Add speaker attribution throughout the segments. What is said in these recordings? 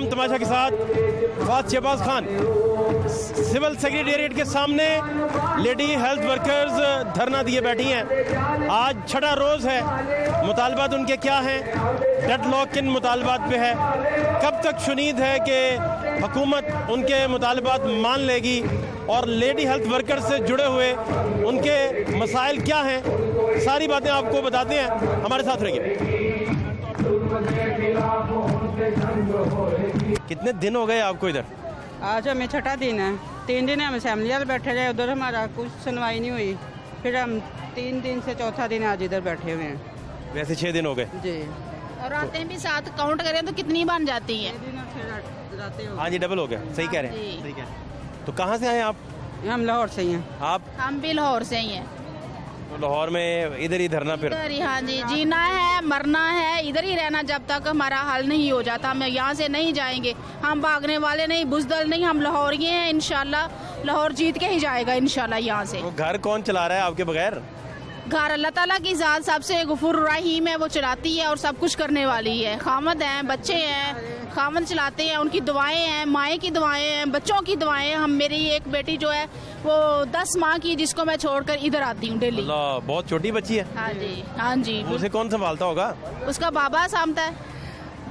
Speaker 1: तमाम तमाशा के साथ फवाद शहबाज खान सिविल सेक्रेटेरिएट के सामने लेडी हेल्थ वर्कर्स धरना दिए बैठी हैं। आज छठा रोज़ है। मुतालबात उनके क्या हैं? डेडलॉक किन मुतालबात पे है? कब तक शुनीद है कि हुकूमत उनके मुतालबात मान लेगी? और लेडी हेल्थ वर्कर से जुड़े हुए उनके मसाइल क्या हैं? सारी बातें आपको बताते हैं, हमारे साथ रहिए। कितने दिन हो गए आपको इधर?
Speaker 2: आज हमें छठा दिन है। 3 दिन हम असेंबली में बैठे रहे, उधर हमारा कुछ सुनवाई नहीं हुई। फिर हम 3 दिन से चौथा दिन आज इधर बैठे हुए हैं।
Speaker 1: वैसे 6 दिन हो गए
Speaker 2: जी।
Speaker 3: और रातें भी साथ काउंट करें तो कितनी बन जाती हैं?
Speaker 1: हाँ जी, डबल हो गया। सही कह रहे हैं, सही कह रहे हैं। तो कहाँ से आए आप?
Speaker 2: हम लाहौर से ही हैं।
Speaker 1: आप?
Speaker 3: हम भी लाहौर से ही हैं।
Speaker 1: तो लाहौर में इधर ही धरना फिर?
Speaker 3: इधर ही, हाँ जी, जीना है, मरना है, इधर ही रहना जब तक हमारा हल नहीं हो जाता। हम यहाँ से नहीं जाएंगे। हम भागने वाले नहीं, बुजदल नहीं, हम लाहौरिये हैं। इंशाल्लाह लाहौर जीत के ही जाएगा इंशाल्लाह यहाँ से।
Speaker 1: तो घर कौन चला रहा है आपके बगैर?
Speaker 3: घर अल्लाह ताला की ज़ात सबसे गफूर रहीम है, वो चलाती है और सब कुछ करने वाली है। खामद हैं, बच्चे हैं, खामद चलाते हैं, उनकी दुआएं हैं, माएँ की दुआएं हैं, बच्चों की दुआएं हैं। हम मेरी एक बेटी जो है वो 10 माह की, जिसको मैं छोड़कर इधर आती हूँ डेली।
Speaker 1: अल्लाह, बहुत छोटी बच्ची है।
Speaker 3: हाँ जी, हाँ जी।
Speaker 1: उसे कौन संभालता होगा?
Speaker 3: उसका बाबा सामता है।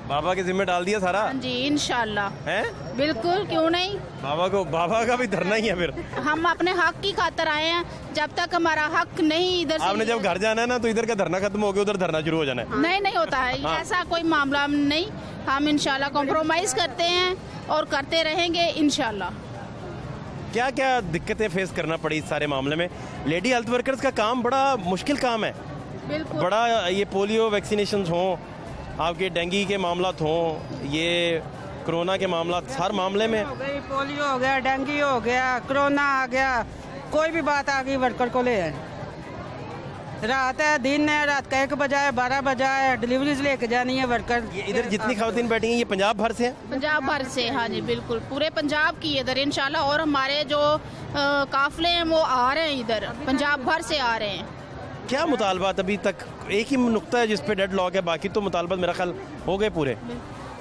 Speaker 1: बाबा के जिम्मे डाल दिया सारा?
Speaker 3: हाँ जी, इंशाल्लाह।
Speaker 1: है?
Speaker 3: बिल्कुल, क्यों नहीं।
Speaker 1: बाबा का भी धरना ही है फिर?
Speaker 3: हम अपने हक की खातर आए हैं। जब तक हमारा हक नहीं इधर से,
Speaker 1: आपने जब घर जाना है ना तो इधर का धरना खत्म हो गया, उधर धरना शुरू हो जाना है।
Speaker 3: नहीं होता है।
Speaker 1: हाँ।
Speaker 3: ऐसा कोई मामला नहीं। हम इंशाल्लाह कॉम्प्रोमाइज करते हैं और करते रहेंगे इंशाल्लाह।
Speaker 1: क्या क्या दिक्कतें फेस करना पड़ी इस सारे मामले में? लेडी हेल्थ वर्कर्स का काम बड़ा मुश्किल काम है।
Speaker 3: बिल्कुल।
Speaker 1: बड़ा ये पोलियो वैक्सीनेशन हों, आपके डेंगू के मामलात हों, ये कोरोना के मामलात, हर मामले में
Speaker 2: हो गई, पोलियो हो गया, डेंगू हो गया, कोरोना आ गया, कोई भी बात आ गई वर्कर को ले आए। रात है, दिन है, रात का 1 बजा है, 12 बजा है, डिलीवरीज लेके जानी है वर्कर।
Speaker 1: ये इधर जितनी खवातीन बैठी हैं ये पंजाब भर से हैं?
Speaker 3: पंजाब भर से, हाँ जी, बिल्कुल पूरे पंजाब की इधर इंशाल्लाह। और हमारे जो काफिले हैं वो आ रहे हैं इधर, पंजाब भर से आ रहे हैं।
Speaker 1: क्या मुतालबात? अभी तक एक ही नुक्ता है जिस पे डेडलॉक है, बाकी तो मुतालबात मेरा ख्याल हो गए पूरे।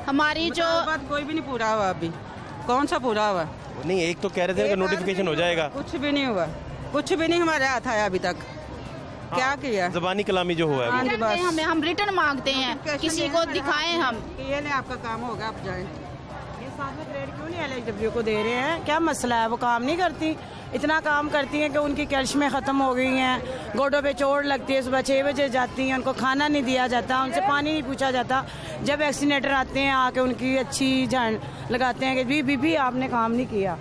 Speaker 3: हमारी जो
Speaker 2: बात कोई भी नहीं पूरा हुआ अभी। कौन सा पूरा हुआ?
Speaker 1: नहीं, एक तो कह रहे थे कि नोटिफिकेशन हो जाएगा।
Speaker 2: कुछ भी नहीं हुआ, कुछ भी नहीं हमारे हाथ आया अभी तक। क्या किया?
Speaker 1: ज़बानी कलामी जो हुआ है
Speaker 2: हाँ जी, बस।
Speaker 3: हम रिटर्न मांगते हैं, किसी को दिखाएं हम।
Speaker 2: ये नहीं, आपका काम होगा, आप जाएं।
Speaker 4: ये साथ में ग्रेड क्यों नहीं LHW को दे रहे हैं? क्या मसला है? वो काम नहीं करती? इतना काम करती हैं कि उनकी कैल्शियम ख़त्म हो गई हैं, गोडों पे चोट लगती है, सुबह 6 बजे जाती हैं, उनको खाना नहीं दिया जाता, उनसे पानी नहीं पूछा जाता। जब वैक्सीनेटर आते हैं आके उनकी अच्छी जान लगाते हैं कि बीबी आपने काम नहीं किया,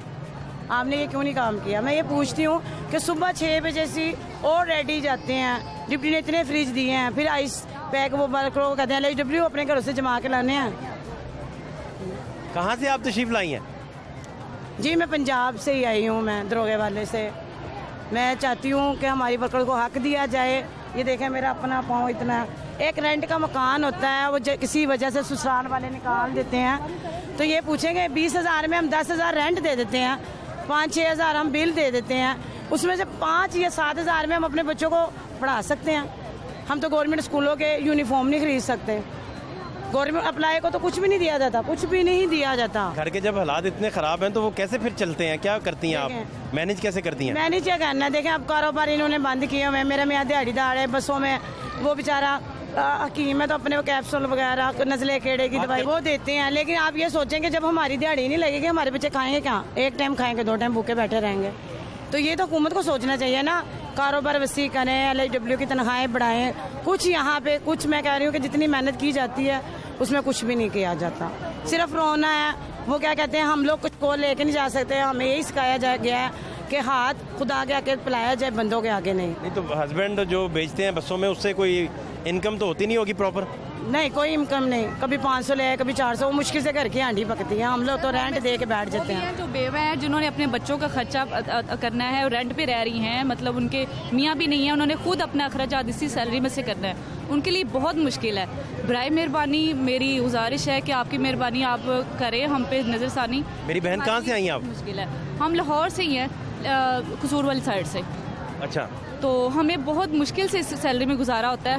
Speaker 4: आपने ये क्यों नहीं काम किया। मैं ये पूछती हूँ कि सुबह 6 बजे से और रेडी जाते हैं, डिप्टी ने इतने फ्रिज दिए हैं, फिर आइस पैक वो वर्करों कहते हैं LHW अपने घरों से जमा के लाने हैं।
Speaker 1: कहाँ से आप तशरीफ लाई हैं?
Speaker 4: जी, मैं पंजाब से ही आई हूँ, मैं दरोगे वाले से। मैं चाहती हूँ कि हमारी वर्कर को हक दिया जाए। ये देखें, मेरा अपना पाँव इतना, एक रेंट का मकान होता है, वो किसी वजह से ससुराल वाले निकाल देते हैं, तो ये पूछेंगे 20,000 में हम 10,000 रेंट दे देते हैं, 5-6 हज़ार हम बिल दे देते हैं, उसमें से 5 या 7 हज़ार में हम अपने बच्चों को पढ़ा सकते हैं। हम तो गवर्नमेंट स्कूलों के यूनिफॉर्म नहीं खरीद सकते। गवर्नमेंट अप्लाई को तो कुछ भी नहीं दिया जाता, कुछ भी नहीं दिया जाता।
Speaker 1: घर के जब हालात इतने ख़राब हैं तो वो कैसे फिर चलते हैं? क्या करती हैं आप? मैनेज कैसे करती हैं?
Speaker 4: मैनेज क्या करना है? देखें, अब कारोबार इन्होंने बंद किए हुए हैं। मेरा मियाँ दिहाड़ीदार है, बसों में वो बेचारा हकीम है, तो अपने वो कैप्सूल वगैरह, नज़ले कीड़े की दवाई वो देते हैं। लेकिन आप ये सोचेंगे जब हमारी दिहाड़ी नहीं लगेगी, हमारे बच्चे खाएंगे क्या? 1 टाइम खाएंगे, 2 टाइम भूखे बैठे रहेंगे। तो ये तो हुकूमत को सोचना चाहिए ना, कारोबार वसी करें, LHW की तनख्वाहें बढ़ाएं। कुछ यहाँ पे, कुछ मैं कह रही हूँ कि जितनी मेहनत की जाती है उसमें कुछ भी नहीं किया जाता, सिर्फ रोना है। वो क्या कहते हैं, हम लोग कुछ को लेके नहीं जा सकते, हमें यही सिखाया गया है कि हाथ खुदा के आगे पिलाया जाए, बंदों के आगे नहीं।
Speaker 1: तो हस्बैंड जो बेचते हैं बसों में, उससे कोई इनकम तो होती नहीं होगी प्रॉपर?
Speaker 4: नहीं, कोई इनकम नहीं। कभी 500 ले आए, कभी 400, वो मुश्किल से घर की हांडी पकती है। हम लोग तो रेंट दे के बैठ जाते हैं।
Speaker 5: जो बेवा है, जिन्होंने अपने बच्चों का खर्चा करना है और रेंट पे रह रही हैं, मतलब उनके मियाँ भी नहीं है, उन्होंने खुद अपना खर्चा इसी सैलरी में से करना है, उनके लिए बहुत मुश्किल है। बराए मेहरबानी मेरी गुजारिश है कि आपकी मेहरबानी आप करें हम पे नज़रसानी।
Speaker 1: मेरी बहन कहाँ से आई हैं आप?
Speaker 5: मुश्किल है, हम लाहौर से ही हैं, कसूर वाली साइड से।
Speaker 1: अच्छा,
Speaker 5: तो हमें बहुत मुश्किल से इस सैलरी में गुजारा होता है।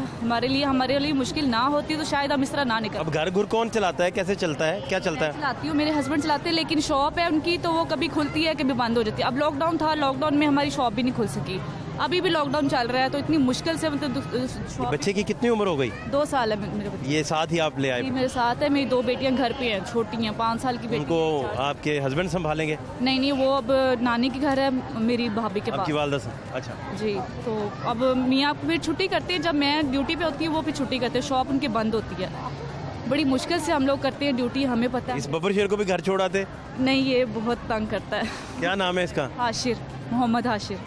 Speaker 5: हमारे लिए मुश्किल ना होती तो शायद हम इस तरह ना निकल।
Speaker 1: अब घर घुर कौन चलाता है, कैसे चलता है, क्या चलता है?
Speaker 5: चलाती हूँ, मेरे हस्बैंड चलाते हैं, लेकिन शॉप है उनकी तो वो कभी खुलती है कभी बंद हो जाती है। अब लॉकडाउन था, लॉकडाउन में हमारी शॉप भी नहीं खुल सकी। अभी भी लॉकडाउन चल रहा है तो इतनी मुश्किल से मतलब
Speaker 1: बच्चे की कितनी उम्र हो गई?
Speaker 5: 2 साल है मेरे बच्चे।
Speaker 1: ये साथ ही आप ले आए?
Speaker 5: जी, मेरे साथ है। मेरी 2 बेटियां घर पे हैं, छोटी हैं, 5 साल की बेटी।
Speaker 1: उनको आपके हस्बैंड संभालेंगे?
Speaker 5: नहीं, वो अब नानी के घर है, मेरी भाभी के पास।
Speaker 1: आपकी वालदा से? अच्छा
Speaker 5: जी, तो अब मियाँ फिर छुट्टी करते हैं, जब मैं ड्यूटी पे होती हूँ वो फिर छुट्टी करते हैं, शॉप उनकी बंद होती है। बड़ी मुश्किल से हम लोग करते हैं ड्यूटी, हमें पता है।
Speaker 1: इस बब्बर शेर को भी घर छोड़ाते?
Speaker 5: नहीं, ये बहुत तंग करता है।
Speaker 1: क्या नाम है इसका?
Speaker 5: हाशिर, मोहम्मद हाशिर।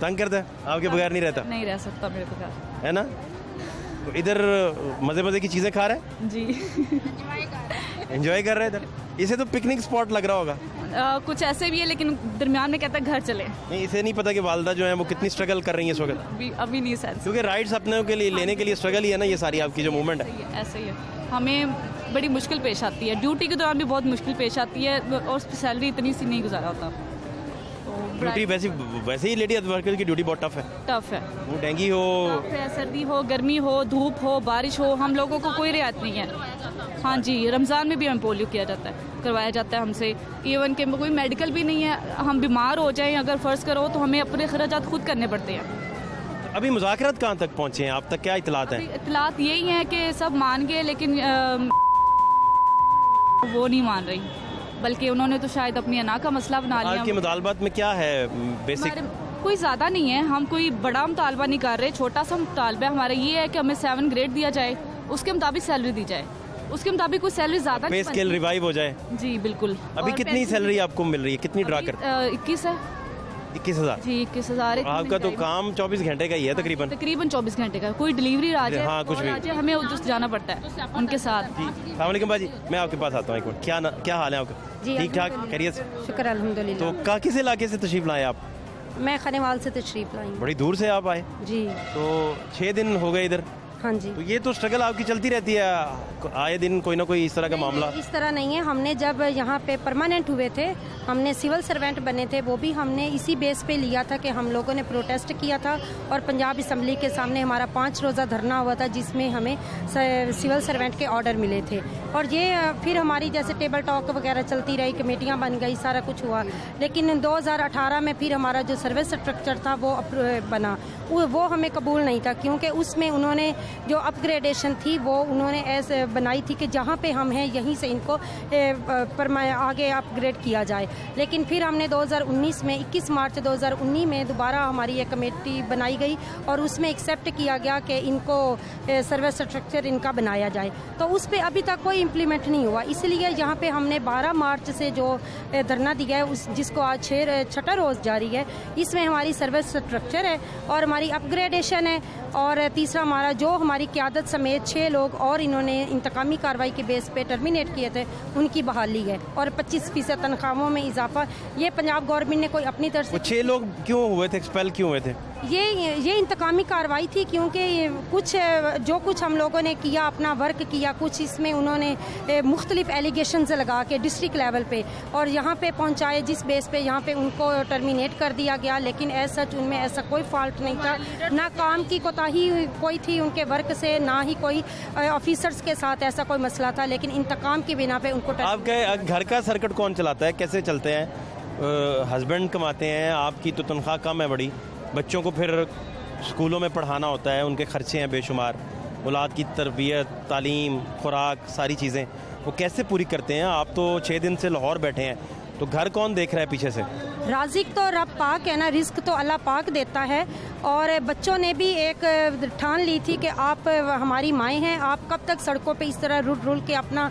Speaker 1: तंग करता है? आपके बगैर नहीं रहता?
Speaker 5: नहीं रह सकता मेरे बगैर,
Speaker 1: है ना? तो इधर मजे मजे की चीजें खा रहे हैं?
Speaker 5: जी।
Speaker 1: एंजॉय कर रहे हैं इधर? इसे तो पिकनिक स्पॉट लग रहा होगा।
Speaker 5: कुछ ऐसे भी है, लेकिन दरमियान में कहता है घर चले।
Speaker 1: नहीं, इसे नहीं पता कि वालदा जो है वो कितनी स्ट्रगल कर रही है इस वक्त।
Speaker 5: अभी नहीं सेंस,
Speaker 1: क्योंकि राइट्स अपने के लिए लेने के लिए स्ट्रगल ही है ना, ये सारी आपकी जो मूवमेंट है।
Speaker 5: ऐसे ही है। हमें बड़ी मुश्किल पेश आती है, ड्यूटी के दौरान भी बहुत मुश्किल पेश आती है, और सैलरी इतनी सी नहीं गुजारा होता।
Speaker 1: ड्यूटी वैसे ही लेडी वर्कर की ड्यूटी बहुत टफ है।
Speaker 5: टफ है,
Speaker 1: वो डेंगू हो,
Speaker 5: सर्दी हो, गर्मी हो, धूप हो, बारिश हो, हम लोगों को कोई रियायत नहीं है। हाँ जी, रमज़ान में भी हमें पोलियो किया जाता है, करवाया जाता है हमसे। इवन के कोई मेडिकल भी नहीं है, हम बीमार हो जाएं अगर फ़र्ज़ करो तो हमें अपने खर्चात खुद करने पड़ते हैं।
Speaker 1: अभी मुज़ाकरात कहाँ तक पहुँचे हैं? आप तक क्या इतलात हैं?
Speaker 5: इतलात यही है कि सब मान गए, लेकिन वो नहीं मान रही, बल्कि उन्होंने तो शायद अपनी अना का मसला बना लिया।
Speaker 1: आपके मुतालबात में क्या है बेसिक?
Speaker 5: कोई ज़्यादा नहीं है, हम कोई बड़ा मुतालबा नहीं कर रहे, छोटा सा मुतालबा हमारा ये है कि हमें 7 ग्रेड दिया जाए, उसके मुताबिक सैलरी दी जाए, उसके मुताबिक कोई सैलरी ज़्यादा
Speaker 1: पे स्केल रिवाइव हो जाए।
Speaker 5: जी बिल्कुल।
Speaker 1: अभी कितनी सैलरी आपको मिल रही है, कितनी ड्रा कर?
Speaker 5: 21 है।
Speaker 1: 21,000?
Speaker 5: जी, 21,000।
Speaker 1: आपका तो काम 24 घंटे का ही है तकरीबन?
Speaker 5: 24 घंटे का। कोई डिलीवरी आ जाए,
Speaker 1: हाँ, कुछ भी
Speaker 5: हमें उधर जाना पड़ता है उनके साथ।
Speaker 1: जी, अस्सलाम वालेकुम बाजी, मैं आपके पास आता हूँ एक मिनट। क्या हाल है आपका? ठीक ठाक, खैरियत से?
Speaker 6: शुक्र अल्हम्दुलिल्लाह।
Speaker 1: तो किस इलाके से तशरीफ लाए आप?
Speaker 6: मैं खनेवाल से तशरीफ लाई हूँ।
Speaker 1: बड़ी दूर से आप आए?
Speaker 6: जी।
Speaker 1: तो 6 दिन हो गए इधर?
Speaker 6: हाँ जी।
Speaker 1: तो ये तो स्ट्रगल आपकी चलती रहती है, आए दिन कोई ना कोई इस तरह का मामला?
Speaker 6: इस तरह नहीं है। हमने जब यहाँ पे परमानेंट हुए थे, हमने सिविल सर्वेंट बने थे, वो भी हमने इसी बेस पे लिया था कि हम लोगों ने प्रोटेस्ट किया था और पंजाब असम्बली के सामने हमारा 5 रोज़ा धरना हुआ था, जिसमें हमें सिविल सर्वेंट के ऑर्डर मिले थे। और ये फिर हमारी जैसे टेबल टॉक वगैरह चलती रही, कमेटियाँ बन गई, सारा कुछ हुआ। लेकिन 2018 में फिर हमारा जो सर्विस स्ट्रक्चर था वो बना, वो हमें कबूल नहीं था, क्योंकि उसमें उन्होंने जो अपग्रेडेशन थी वो उन्होंने ऐसे बनाई थी कि जहाँ पे हम हैं यहीं से इनको आगे अपग्रेड किया जाए। लेकिन फिर हमने 2019 में 21 मार्च 2019 में दोबारा हमारी एक कमेटी बनाई गई और उसमें एक्सेप्ट किया गया कि इनको सर्विस स्ट्रक्चर इनका बनाया जाए। तो उस पर अभी तक कोई इम्प्लीमेंट नहीं हुआ, इसलिए यहाँ पे हमने 12 मार्च से जो धरना दिया है जिसको आज 6ठा रोज़ जारी है, इसमें हमारी सर्विस स्ट्रक्चर है और हमारी अपग्रेडेशन है। और तीसरा हमारा जो हमारी क़यादत समेत 6 लोग और इन्होंने इंतकामी कार्रवाई के बेस पे टर्मिनेट किए थे, उनकी बहाली है और 25% तनख्वाहों में इजाफा। ये पंजाब गवर्नमेंट ने कोई अपनी तरफ से
Speaker 1: 6 लोग क्यों हुए थे, एक्सपेल क्यों हुए थे?
Speaker 6: ये इंतकामी कार्रवाई थी, क्योंकि जो कुछ हम लोगों ने किया, अपना वर्क किया, कुछ इसमें उन्होंने मुख्तलिफ एलिगेशंस लगा के डिस्ट्रिक्ट लेवल पे और यहाँ पे पहुँचाए, जिस बेस पे यहाँ पे उनको टर्मिनेट कर दिया गया। लेकिन ऐसा उनमें ऐसा कोई फॉल्ट नहीं था, ना काम की कोताही कोई थी उनके वर्क से, ना ही कोई ऑफिसर्स के साथ ऐसा कोई मसला था, लेकिन इंतकाम की बिना पे उनको
Speaker 1: आपके घर का सर्किट कौन चलाता है, कैसे चलते हैं? हस्बैंड कमाते हैं, आपकी तो तनख्वाह कम है बड़ी, बच्चों को फिर स्कूलों में पढ़ाना होता है, उनके खर्चे हैं बेशुमार, औलाद की तरबियत, तालीम, खुराक, सारी चीज़ें वो कैसे पूरी करते हैं? आप तो 6 दिन से लाहौर बैठे हैं, तो घर कौन देख रहा है पीछे से?
Speaker 6: राज़िक तो रब पाक है ना, रिस्क तो अल्लाह पाक देता है। और बच्चों ने भी एक ठान ली थी कि आप हमारी माएँ हैं, आप कब तक सड़कों पे इस तरह रुल के अपना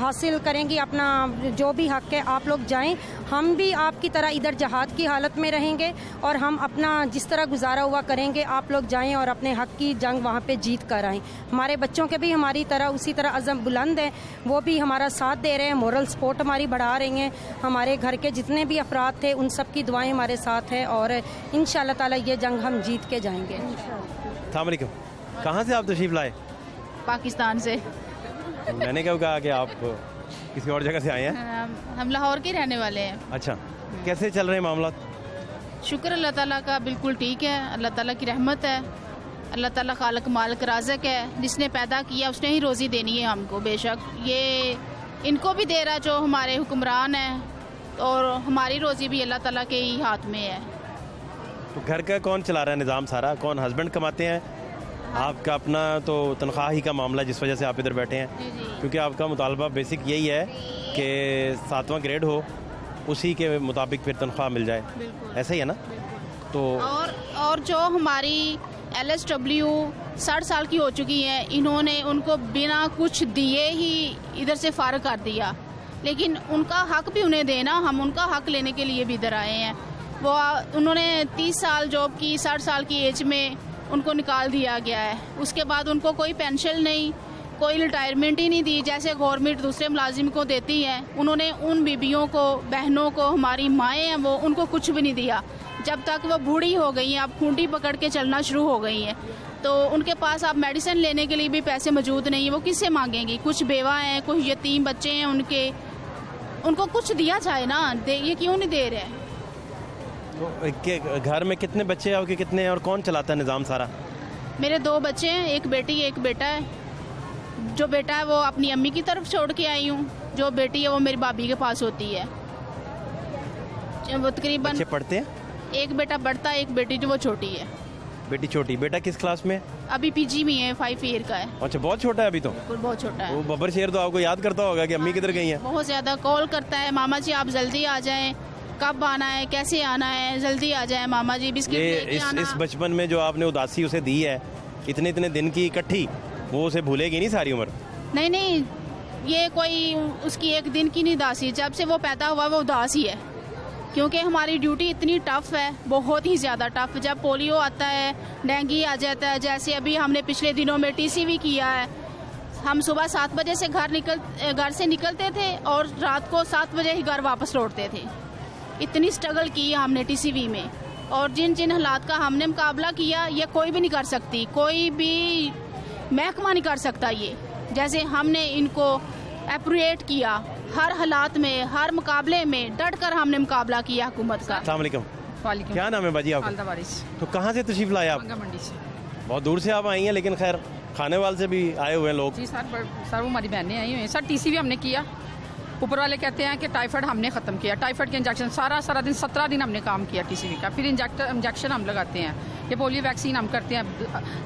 Speaker 6: हासिल करेंगी, अपना जो भी हक है आप लोग जाएं, हम भी आपकी तरह इधर जहाद की हालत में रहेंगे और हम अपना जिस तरह गुजारा हुआ करेंगे, आप लोग जाएं और अपने हक की जंग वहाँ पे जीत कर आएँ। हमारे बच्चों के भी हमारी तरह उसी तरह अज़म बुलंद हैं, वो भी हमारा साथ दे रहे हैं, मोरल सपोर्ट हमारी बढ़ा रही हैं। हमारे घर के जितने भी अफराद थे उन सब की दुआएं हमारे साथ हैं और इंशाअल्लाह ताला ये जंग हम जीत के जाएंगे।
Speaker 1: अस्सलाम वालेकुम, कहाँ से आप तशरीफ़ लाए?
Speaker 3: पाकिस्तान से।
Speaker 1: मैंने क्या कहा कि आप किसी और जगह से आए हैं?
Speaker 3: हम लाहौर के रहने वाले हैं।
Speaker 1: अच्छा, कैसे चल रहे हैं मामला?
Speaker 3: शुक्र अल्लाह ताला का, बिल्कुल ठीक है। अल्लाह ताला की रहमत है। अल्लाह ताला खालक मालिक राज़िक है, जिसने पैदा किया उसने ही रोज़ी देनी है हमको। बेशक ये इनको भी दे रहा जो हमारे हुक्मरान हैं, और हमारी रोज़ी भी अल्लाह ताला के ही हाथ में है।
Speaker 1: तो घर का कौन चला रहा है निज़ाम सारा? कौन? हस्बैंड कमाते हैं? आपका अपना तो तनख्वाह ही का मामला है, जिस वजह से आप इधर बैठे हैं, क्योंकि आपका मुतालबा बेसिक यही है कि 7वां ग्रेड हो, उसी के मुताबिक फिर तनख्वाह मिल जाए। ऐसा ही है ना? तो
Speaker 3: और जो हमारी LSW 60 साल की हो चुकी है, इन्होंने उनको बिना कुछ दिए ही इधर से फारग कर दिया। लेकिन उनका हक भी उन्हें देना, हम उनका हक लेने के लिए भी इधर आए हैं। वो उन्होंने 30 साल जॉब की, 60 साल की एज में उनको निकाल दिया गया है। उसके बाद उनको कोई पेंशन नहीं, कोई रिटायरमेंट ही नहीं दी, जैसे गवर्नमेंट दूसरे मुलाजिम को देती है। उन्होंने उन बीबियों को, बहनों को, हमारी माएँ हैं वो, उनको कुछ भी नहीं दिया। जब तक वो बूढ़ी हो गई हैं, अब खूंटी पकड़ के चलना शुरू हो गई हैं, तो उनके पास अब मेडिसिन लेने के लिए भी पैसे मौजूद नहीं है। वो किससे मांगेंगी? कुछ बेवा हैं, कुछ यतीम बच्चे हैं उनको कुछ दिया जाए ना, ये क्यों नहीं दे रहे हैं?
Speaker 1: तो घर में कितने बच्चे हैं आपके? कितने हैं और कौन चलाता है निज़ाम सारा?
Speaker 3: मेरे 2 बच्चे हैं, एक बेटी एक बेटा है। जो बेटा है वो अपनी अम्मी की तरफ छोड़ के आई हूँ, जो बेटी है वो मेरी भाभी के पास होती है। वो तकरीबन
Speaker 1: बच्चे पढ़ते हैं?
Speaker 3: एक बेटा पढ़ता है, एक बेटी जो वो छोटी है।
Speaker 1: बेटी छोटी। बेटा किस क्लास में?
Speaker 3: अभी PG में है, 5 ईयर का है।
Speaker 1: अच्छा, बहुत छोटा है अभी तो।
Speaker 3: बहुत छोटा है।
Speaker 1: वो बब्बर शेर तो आपको याद करता होगा कि अम्मी किधर गई हैं?
Speaker 3: बहुत ज़्यादा कॉल करता है, मामा जी आप जल्दी आ जाएं, कब आना है, कैसे आना है, जल्दी आ जाए मामा जी, बिस्किट लेके आना।
Speaker 1: इस बचपन में जो आपने उदासी उसे दी है, इतने इतने दिन की इकट्ठी, वो उसे भूलेगी नहीं सारी उम्र?
Speaker 3: नहीं, ये कोई उसकी एक दिन की नहीं उदासी। जब से वो पैदा हुआ वो उदास ही है, क्योंकि हमारी ड्यूटी इतनी टफ है, बहुत ही ज़्यादा टफ। जब पोलियो आता है, डेंगू आ जाता है, जैसे अभी हमने पिछले दिनों में TCV किया है। हम सुबह 7 बजे से घर से निकलते थे और रात को 7 बजे ही घर वापस लौटते थे। इतनी स्ट्रगल की है हमने TCV में, और जिन जिन हालात का हमने मुकाबला किया, ये कोई भी नहीं कर सकती, कोई भी महकमा नहीं कर सकता ये। जैसे हमने इनको अप्रिएट किया, हर हालात में, हर मुकाबले में डट कर हमने मुकाबला किया हुकूमत का।
Speaker 1: अस्सलाम वालेकुम। क्या नाम है बाजी आपका? तो कहाँ से तशरीफ लाए आप?
Speaker 7: मंडी से।
Speaker 1: बहुत दूर से आप आई हैं, लेकिन खैर खाने वाले से भी आए हुए हैं लोग।
Speaker 7: जी सर, वो हमारी बहनें आई हुई हैं सर। TCV हमने किया, ऊपर वाले कहते हैं कि टाइफाइड हमने ख़त्म किया। टाइफाइड के इंजेक्शन सारा दिन 17 दिन हमने काम किया TCV का। फिर इंजेक्शन हम लगाते हैं, ये पोलियो वैक्सीन हम करते हैं।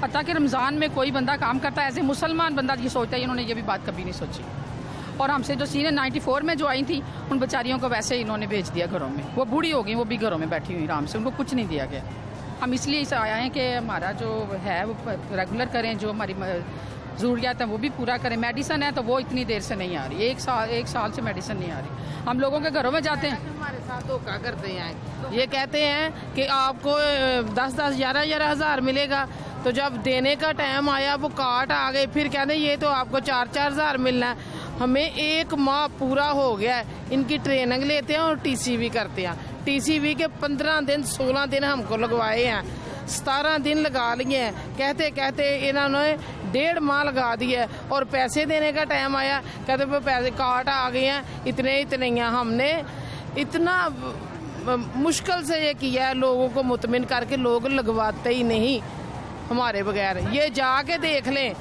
Speaker 7: हत्ता कि रमज़ान में कोई बंदा काम करता है, एज ए मुसलमान बंदा ये सोचता है, इन्होंने ये भी बात कभी नहीं सोची। और हमसे जो सीनियर 94 में जो आई थी, उन बेचारियों को वैसे ही इन्होंने भेज दिया घरों में। वो बूढ़ी हो गई, वो भी घरों में बैठी हुई आराम से, उनको कुछ नहीं दिया गया। हम इसलिए इसे आए हैं कि हमारा जो है वो रेगुलर करें, जो हमारी ज़रूरियात है वो भी पूरा करें। मेडिसन है तो वो इतनी देर से नहीं आ रही, एक साल से मेडिसन नहीं आ रही। हम लोगों के घरों में जाते हैं,
Speaker 8: हमारे साथ धोखा करते हैं। ये कहते हैं कि आपको 10-10, 11-11 हज़ार मिलेगा, तो जब देने का टाइम आया वो काट आ गए, फिर कहते हैं ये तो आपको 4-4 हज़ार मिलना है। हमें 1 माह पूरा हो गया है, इनकी ट्रेनिंग लेते हैं और TCV करते हैं। TCV के 15 दिन 16 दिन हमको लगवाए हैं, 17 दिन लगा लिए हैं। कहते कहते इन्होंने 1.5 माह लगा दिया, और पैसे देने का टाइम आया, कहते वो पैसे काट आ गए हैं, इतने हैं। हमने इतना मुश्किल से ये किया है, लोगों को मुतमिन करके, लोग लगवाते ही नहीं हमारे बगैर। ये जाके देख लें,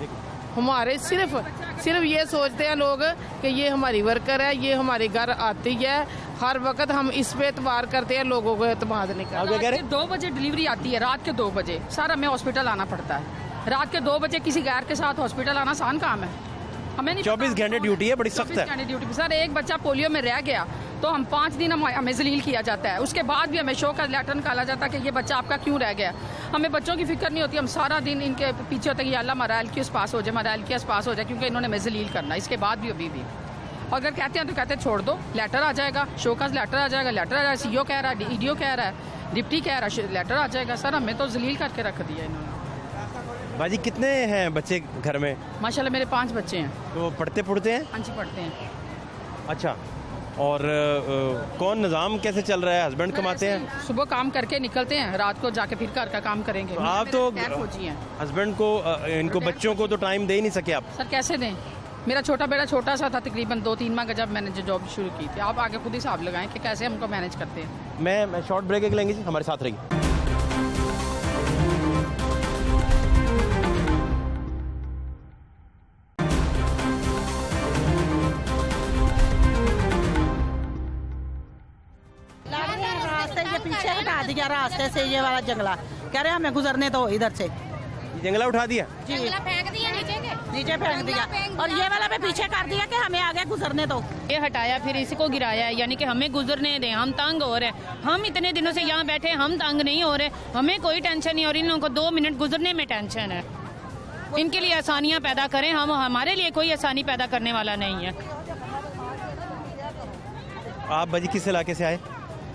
Speaker 8: हमारे सिर्फ ये सोचते हैं लोग कि ये हमारी वर्कर है, ये हमारे घर आती है। हर वक्त हम इस पे एतबार करते हैं, लोगों को एतमाद नहीं करते।
Speaker 7: 2 बजे डिलीवरी आती है, रात के 2 बजे सर हमें हॉस्पिटल आना पड़ता है। रात के 2 बजे किसी गैर के साथ हॉस्पिटल आना आसान काम है? हमें नहीं।
Speaker 1: 24 घंटे ड्यूटी है, बड़ी सख्त है।
Speaker 7: 24 घंटे ड्यूटी सर। एक बच्चा पोलियो में रह गया तो हम 5 दिन हमें जलील किया जाता है। उसके बाद भी हमें शो का लेटर निकाला जाता है कि ये बच्चा आपका क्यों रह गया। हमें बच्चों की फिक्र नहीं होती, हम सारा दिन इनके पीछे होते हैं कि अल्लाह हमारा LQS पास हो जाए, हमारा LQS पास हो जाए, क्योंकि इन्होंने हमें जलील करना। इसके बाद भी अभी भी अगर कहते हैं तो कहते हैं छोड़ दो, लेटर आ जाएगा, शो का लेटर आ जाएगा, CO कह रहा है, EDO कह रहा है, डिप्टी कह रहा है, लेटर आ जाएगा। सर हमें तो जलील करके रख दिया इन्होंने।
Speaker 1: बाजी कितने हैं बच्चे घर में?
Speaker 7: माशाल्लाह मेरे 5 बच्चे हैं।
Speaker 1: तो पढ़ते हैं?
Speaker 7: हाँ जी पढ़ते हैं।
Speaker 1: अच्छा, और कौन निज़ाम कैसे चल रहा है? हस्बैंड कमाते हैं?
Speaker 7: सुबह काम करके निकलते हैं, रात को जाके फिर घर का काम करेंगे।
Speaker 1: तो आप तो
Speaker 7: फौजी हैं।
Speaker 1: हस्बैंड को, इनको बच्चों को तो टाइम दे ही नहीं सके आप?
Speaker 7: सर कैसे दें? मेरा छोटा बेटा छोटा सा था, तकरीबन 2-3 माह का, जब मैंने जो जॉब शुरू की थी। आप आगे खुद ही हिसाब लगाएं कि कैसे हमको मैनेज करते हैं।
Speaker 1: मैं शॉर्ट ब्रेक एक लेंगे जी, हमारे साथ रहिए।
Speaker 9: रास्ते ये पीछे हटा दिया रास्ते से, ये वाला जंगला कह रहे हमें गुजरने दो इधर से।
Speaker 1: जंगला उठा दिया,
Speaker 9: फेंक दिया नीचे फेंक दिया, और ये वाला भी पीछे कर दिया कि हमें आगे गुजरने दो।
Speaker 5: ये हटाया फिर इसी को गिराया है, यानी कि हमें गुजरने दें, हम तंग हो रहे हैं। हम इतने दिनों से यहाँ बैठे, हम तंग नहीं हो रहे, हमें कोई टेंशन नहीं हो रही। इन लोगों को 2 मिनट गुजरने में टेंशन है। इनके लिए आसानियाँ पैदा करें, हम हमारे लिए कोई आसानी पैदा करने वाला नहीं है।
Speaker 1: आप बाजी किस इलाके से आए?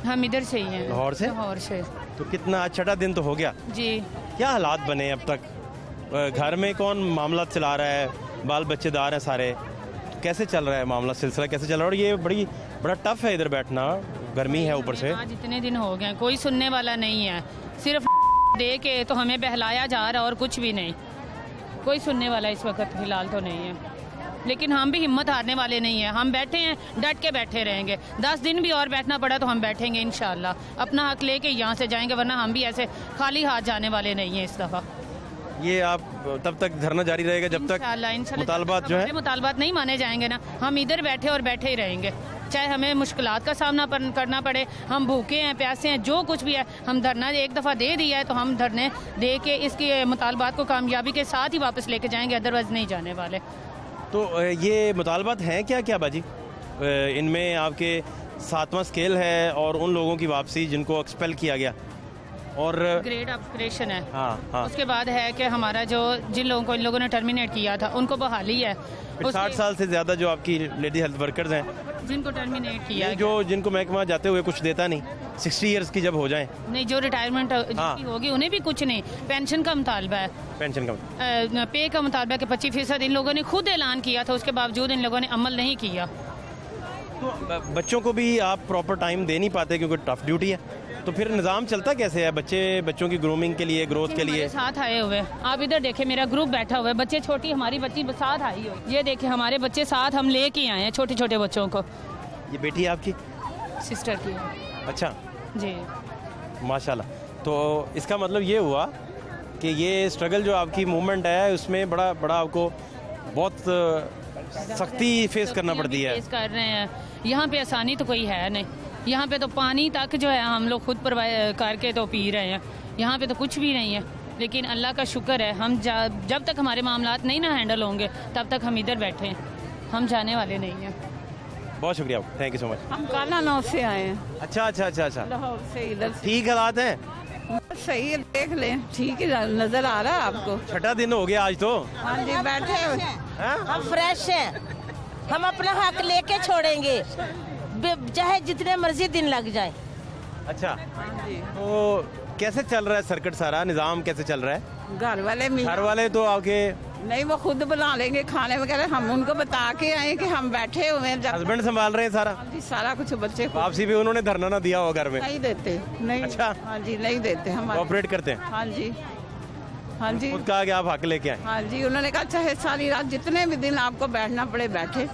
Speaker 5: हम इधर से ही हैं,
Speaker 1: लाहौर से।
Speaker 5: लाहौर से
Speaker 1: तो कितना आज छठा दिन तो हो गया
Speaker 5: जी।
Speaker 1: क्या हालात बने अब तक? घर में कौन मामला चला रहा है? बाल बच्चेदार हैं सारे, कैसे चल रहा है मामला, सिलसिला कैसे चल रहा है? और ये बड़ा टफ है इधर बैठना, गर्मी है ऊपर से।
Speaker 5: आज इतने दिन हो गए, कोई सुनने वाला नहीं है, सिर्फ दे के तो हमें बहलाया जा रहा है और कुछ भी नहीं। कोई सुनने वाला इस वक्त फिलहाल तो नहीं है, लेकिन हम भी हिम्मत हारने वाले नहीं हैं। हम बैठे हैं, डट के बैठे रहेंगे। 10 दिन भी और बैठना पड़ा तो हम बैठेंगे इंशाल्लाह, अपना हक लेके यहाँ से जाएंगे, वरना हम भी ऐसे खाली हाथ जाने वाले नहीं हैं इस दफ़ा।
Speaker 1: ये आप तब तक धरना जारी रहेगा जब तक मुतालबात जो है,
Speaker 5: मुतालबात नहीं माने जाएंगे ना, हम इधर बैठे और बैठे ही रहेंगे। चाहे हमें मुश्किलात का सामना करना पड़े, हम भूखे हैं, प्यासे हैं, जो कुछ भी है, हम धरना एक दफ़ा दे दिया है तो हम धरने दे के इसके मुतालबात को कामयाबी के साथ ही वापस लेके जाएंगे, अदरवाइज नहीं जाने वाले।
Speaker 1: तो ये मुतालबात हैं क्या क्या बाजी? इनमें आपके 7वां स्केल है और उन लोगों की वापसी जिनको एक्सपेल किया गया, और
Speaker 5: ग्रेड अपग्रेडेशन है।
Speaker 1: हाँ।
Speaker 5: उसके बाद है कि हमारा जो जिन लोगों को इन लोगों ने टर्मिनेट किया था उनको बहाली है।
Speaker 1: 60 साल से ज़्यादा जो आपकी लेडी हेल्थ वर्कर्स हैं
Speaker 5: जिनको टर्मिनेट किया,
Speaker 1: जो जिनको महकमा जाते हुए कुछ देता नहीं, 60 ईयर्स की जब हो जाएं,
Speaker 5: नहीं, जो रिटायरमेंट होगी उन्हें भी कुछ नहीं, पेंशन का मुतालबा है,
Speaker 1: पेंशन का
Speaker 5: पे का मुतालबा कि 25% इन लोगों ने खुद ऐलान किया था, उसके बावजूद इन लोगों ने अमल नहीं किया।
Speaker 1: तो बच्चों को भी आप प्रॉपर टाइम दे नहीं पाते क्योंकि टफ ड्यूटी है, तो फिर निज़ाम चलता कैसे है? बच्चों की ग्रूमिंग के लिए, ग्रोथ के लिए
Speaker 5: साथ आए हुए, आप इधर देखें, मेरा ग्रुप बैठा हुआ है, बच्चे छोटी, हमारी बच्ची साथ आई हो, ये देखें हमारे बच्चे साथ हम लेके आए हैं, छोटे छोटे बच्चों को।
Speaker 1: ये बेटी आपकी
Speaker 5: सिस्टर की?
Speaker 1: अच्छा
Speaker 5: जी,
Speaker 1: माशाल्लाह। तो इसका मतलब ये हुआ कि ये स्ट्रगल जो आपकी मूवमेंट है उसमें बड़ा आपको बहुत सख्ती फेस करना पड़ती है।
Speaker 5: फेस कर रहे हैं, यहाँ पे आसानी तो कोई है नहीं, यहाँ पे तो पानी तक जो है हम लोग खुद प्रोवाइड करके तो पी रहे हैं, यहाँ पे तो कुछ भी नहीं है। लेकिन अल्लाह का शुक्र है, हम जब तक हमारे मामलात नहीं ना हैंडल होंगे तब तक हम इधर बैठे हैं, हम जाने वाले नहीं हैं।
Speaker 1: बहुत शुक्रिया, थैंक यू सो मच।
Speaker 2: हम काला नौ से आए हैं,
Speaker 1: अच्छा
Speaker 2: लाहौर से, इधर
Speaker 1: ठीक हालात हैं?
Speaker 2: सही है, देख लें, ठीक है, नजर आ रहा है आपको।
Speaker 1: छठा दिन हो गया आज तो।
Speaker 2: हाँ जी, बैठे
Speaker 9: हम फ्रेश हैं, हम अपना हक लेके छोड़ेंगे, चाहे जितने मर्जी दिन लग जाए।
Speaker 1: अच्छा, तो कैसे चल रहा है सर्किट, सारा निज़ाम कैसे चल रहा है?
Speaker 2: घर
Speaker 1: वाले तो आके
Speaker 2: नहीं, वो खुद बना लेंगे खाने वगैरह, हम उनको बता के आए कि हम बैठे हुए हैं।
Speaker 1: हस्बैंड संभाल रहे हैं सारा?
Speaker 2: जी, सारा कुछ। बच्चे
Speaker 1: वापसी भी उन्होंने धरना ना दिया हो घर में?
Speaker 2: नहीं देते, नहीं।
Speaker 1: अच्छा,
Speaker 2: हाँ जी, नहीं देते, हम
Speaker 1: कोऑपरेट करते हैं।
Speaker 2: हाँ जी, हाँ जी,
Speaker 1: खुद कहा कि आप हक लेके आए।
Speaker 2: हाँ जी, उन्होंने कहा चाहे सारी रात जितने भी दिन आपको बैठना पड़े बैठे।